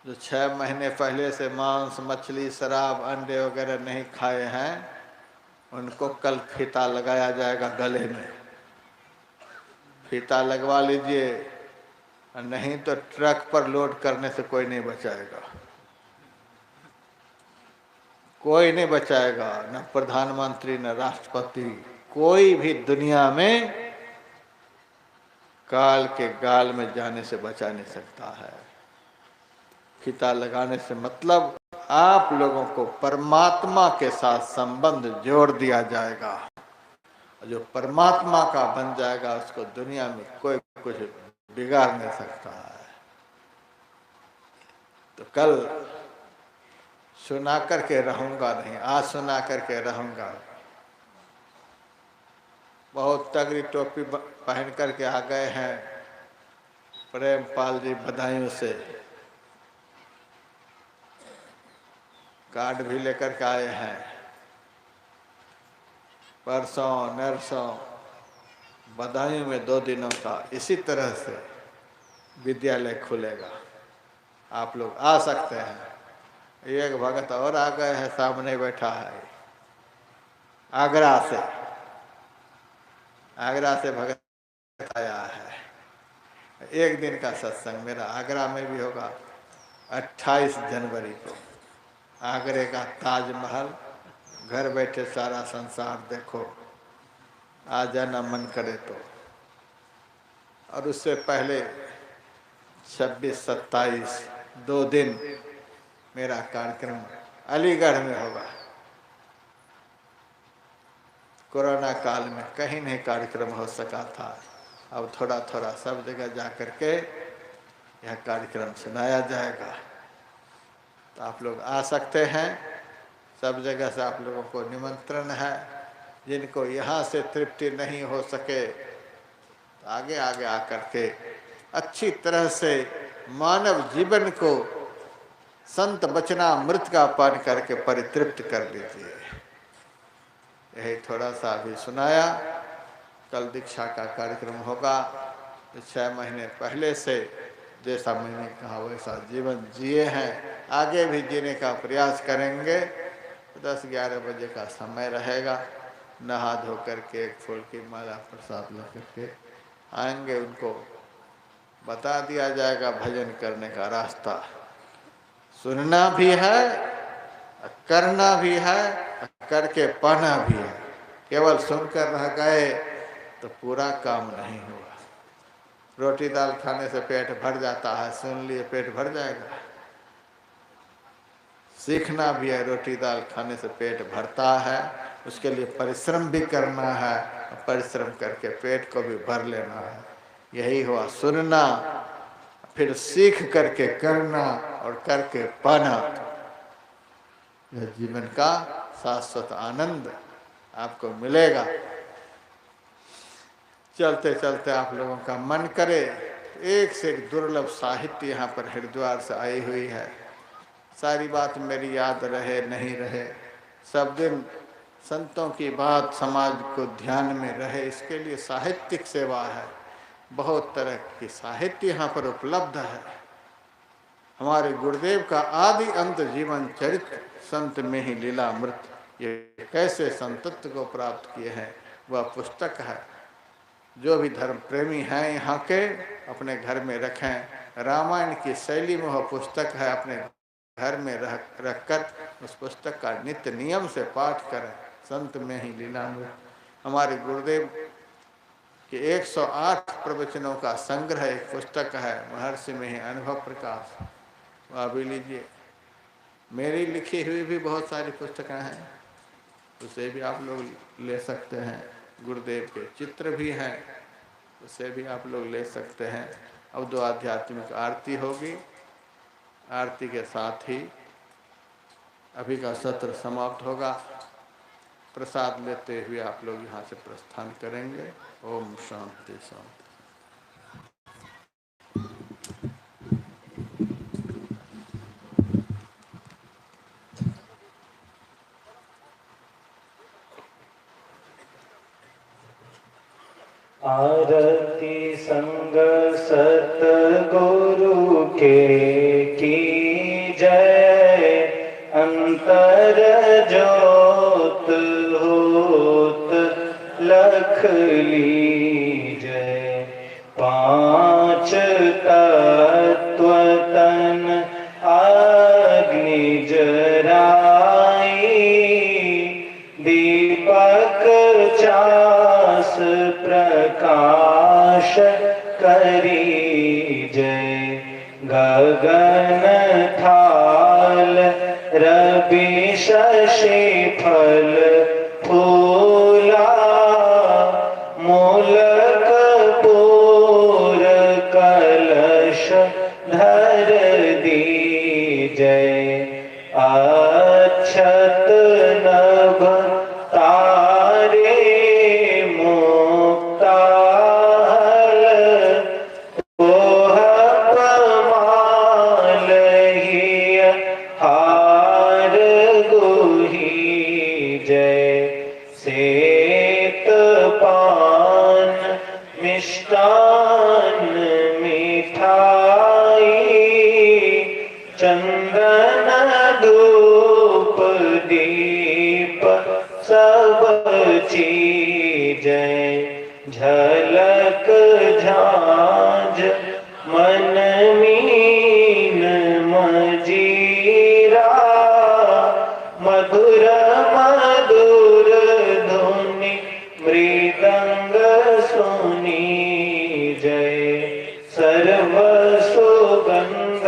जो 6 महीने पहले से मांस मछली शराब अंडे वगैरह नहीं खाए हैं उनको कल फीता लगाया जाएगा गले में। फीता लगवा लीजिए, नहीं तो ट्रक पर लोड करने से कोई नहीं बचाएगा, कोई नहीं बचाएगा, न प्रधानमंत्री न राष्ट्रपति, कोई भी दुनिया में काल के गाल में जाने से बचा नहीं सकता है। फीता लगाने से मतलब आप लोगों को परमात्मा के साथ संबंध जोड़ दिया जाएगा। जो परमात्मा का बन जाएगा उसको दुनिया में कोई कुछ बिगाड़ नहीं सकता है। तो कल सुना करके रहूंगा नहीं, आज सुना करके रहूंगा। बहुत तगड़ी टोपी पहन करके आ गए हैं प्रेमपाल जी बधाइयों से, कार्ड भी लेकर के आए हैं। परसों नरसों बधाइयों में 2 दिनों का इसी तरह से विद्यालय खुलेगा। आप लोग आ सकते हैं। एक भगत और आ गए हैं, सामने बैठा है, आगरा से भगत आया है। एक दिन का सत्संग मेरा आगरा में भी होगा 28 जनवरी को। आगरे का ताजमहल, घर बैठे सारा संसार देखो, आ जाना मन करे तो। और उससे पहले 26-27 2 दिन मेरा कार्यक्रम अलीगढ़ में होगा। कोरोना काल में कहीं नहीं कार्यक्रम हो सका था। अब थोड़ा थोड़ा सब जगह जा कर के यह कार्यक्रम सुनाया जाएगा। तो आप लोग आ सकते हैं, सब जगह से आप लोगों को निमंत्रण है। जिनको यहाँ से तृप्ति नहीं हो सके तो आगे आगे आकर के अच्छी तरह से मानव जीवन को संत वचनामृत का पान करके परितृप्त कर लीजिए। यही थोड़ा सा अभी सुनाया। कल दीक्षा का कार्यक्रम होगा। 6 महीने पहले से जैसा मैंने कहा वैसा जीवन जिए हैं, आगे भी जीने का प्रयास करेंगे। 10-11 बजे का समय रहेगा। नहा धो करके एक फूल की माला प्रसाद ला करके आएंगे। उनको बता दिया जाएगा भजन करने का रास्ता। सुनना भी है, करना भी है, करके पाना भी है। केवल सुनकर रह गए तो पूरा काम नहीं हुआ। रोटी दाल खाने से पेट भर जाता है, सुन लिए पेट भर जाएगा। सीखना भी है, रोटी दाल खाने से पेट भरता है, उसके लिए परिश्रम भी करना है, परिश्रम करके पेट को भी भर लेना है। यही हुआ सुनना, फिर सीख करके करना और करके पाना। यह जीवन का शाश्वत आनंद आपको मिलेगा। चलते चलते आप लोगों का मन करे, एक से एक दुर्लभ साहित्य यहाँ पर हरिद्वार से आई हुई है। सारी बात मेरी याद रहे नहीं रहे, सब दिन संतों की बात समाज को ध्यान में रहे, इसके लिए साहित्यिक सेवा है। बहुत तरह की साहित्य यहाँ पर उपलब्ध है। हमारे गुरुदेव का आदि अंत जीवन चरित्र संत में ही लीलामृत, ये कैसे संतत्व को प्राप्त किए हैं वह पुस्तक है। जो भी धर्म प्रेमी हैं यहाँ के अपने घर में रखें। रामायण की शैली में वह पुस्तक है, अपने घर में रखकर उस पुस्तक का नित्य नियम से पाठ करें। संत में ही लीलामृत हमारे गुरुदेव के 108 प्रवचनों का संग्रह एक पुस्तक है, महर्षि में ही अनुभव प्रकाश, वह भी लीजिए। मेरी लिखी हुई भी बहुत सारी पुस्तकें हैं, उसे भी आप लोग ले सकते हैं। गुरुदेव के चित्र भी हैं, उसे भी आप लोग ले सकते हैं। अब 2 आध्यात्मिक आरती होगी, आरती के साथ ही अभी का सत्र समाप्त होगा। प्रसाद लेते हुए आप लोग यहाँ से प्रस्थान करेंगे। ओम शांति शांति। आरती संग सतगुरु के की जय, अंतर ज्योत होत लख लीजय। 5 तत्व तन अग्नि जराई, दीपक चास प्रकाश करी जय। गगन थाल रवि शशि फल फूला, मूल कपूर कलश धर दी जय। अक्षत नभ तारे मुक्ता हल, ओह पमाल ही हार गुही जय। सेत पान मिष्टान मिठाई, चंदन धूप दीप सब चीजय। झलक झांझ मन मीन मजीरा, मधुर मधुर धुनि मृदंग सुनी जय। सर्व सुगंध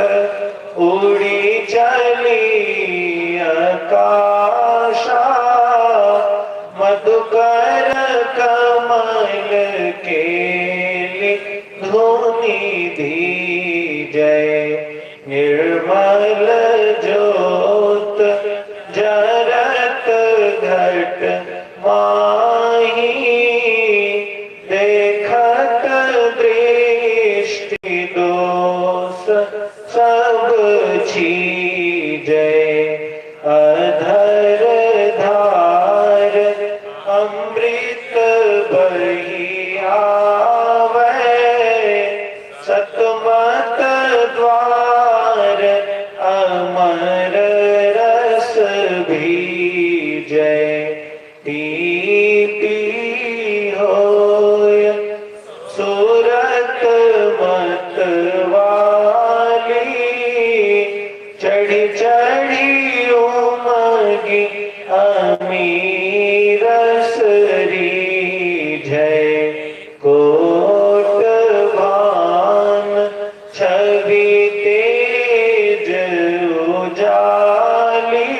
उड़ी चली आकाशा, मधुकर जय। निर्मल ज्योत जरत घट माही, देखत दृष्टि दोष सब छीजय। अधर धार अमृत बही आवे, सतमत द्वार अमर रस भीजय। पी होय सूरत मत वाली, चढ़ी चढ़ी उमगी अमीरस रीझय। कोट भान छवि तेज उजाली,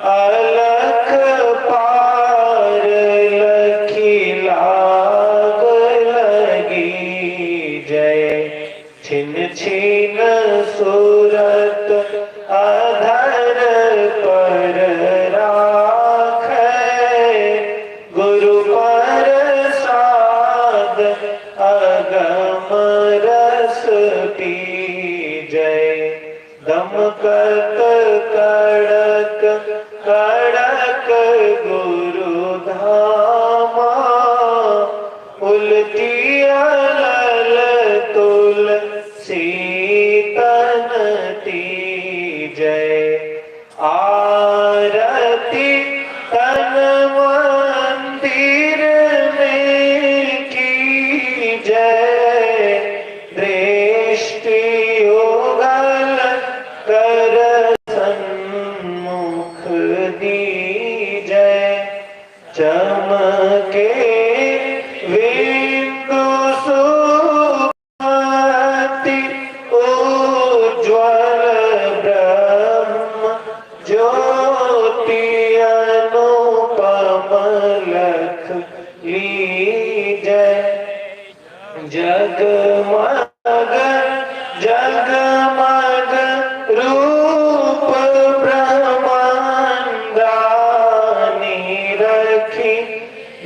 अलख पार लखी लाग लगी जय। छिन छिन सूरत अधर पर राखै, गुरु प्रसाद अगम रस पीजय। दमकत कड़क कड़क गुरु धामा, उलटी अलल तुलसी तन तीजय। आरती तन मंदिर में की जय। दृष्टि युगल कर सन्मुख दीजय। चमके बिंदु सुमति, उज्ज्वल ब्रह्म ज्योति अनुपम लख लीजय। जगमग जगमग रूप ब्रह्मांडा,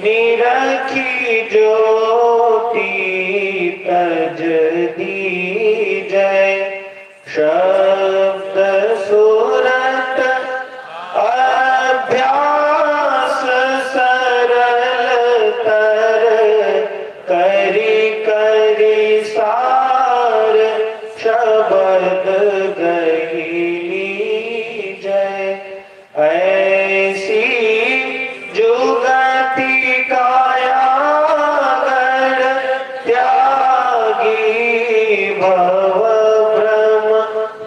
निरखी ज्योति तज दीजय। शब्द सूरत अभ्यास सरल तर, करी करी सार शब्द गही लीजय। ऐसी जुगति काया गण त्यागी, भव भ्रम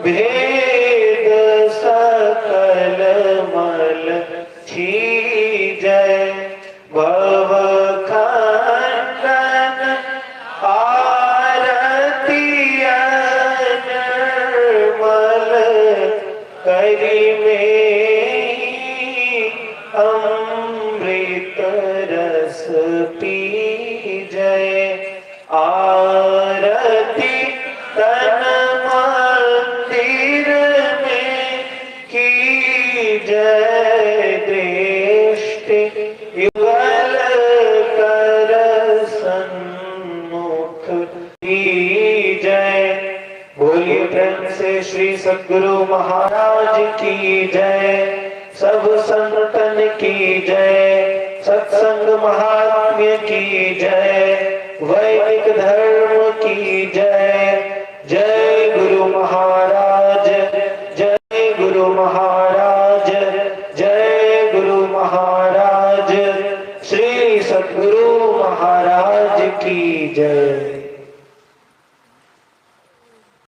भेद सकल मल छीजय। भव खंडन आरती निर्मल, करी में अमृत रस पीजय। आरती तन मंदिर में की जय। दृष्टि युगल कर सन्मुख जय। बोलिए प्रेम से श्री सद्गुरु महाराज की जय। सब संतन की जय। सत्संग महात्म्य की जय। वैदिक धर्म की जय। जय गुरु महाराज, जय गुरु महाराज, जय गुरु महाराज। श्री सद्गुरु महाराज की जय।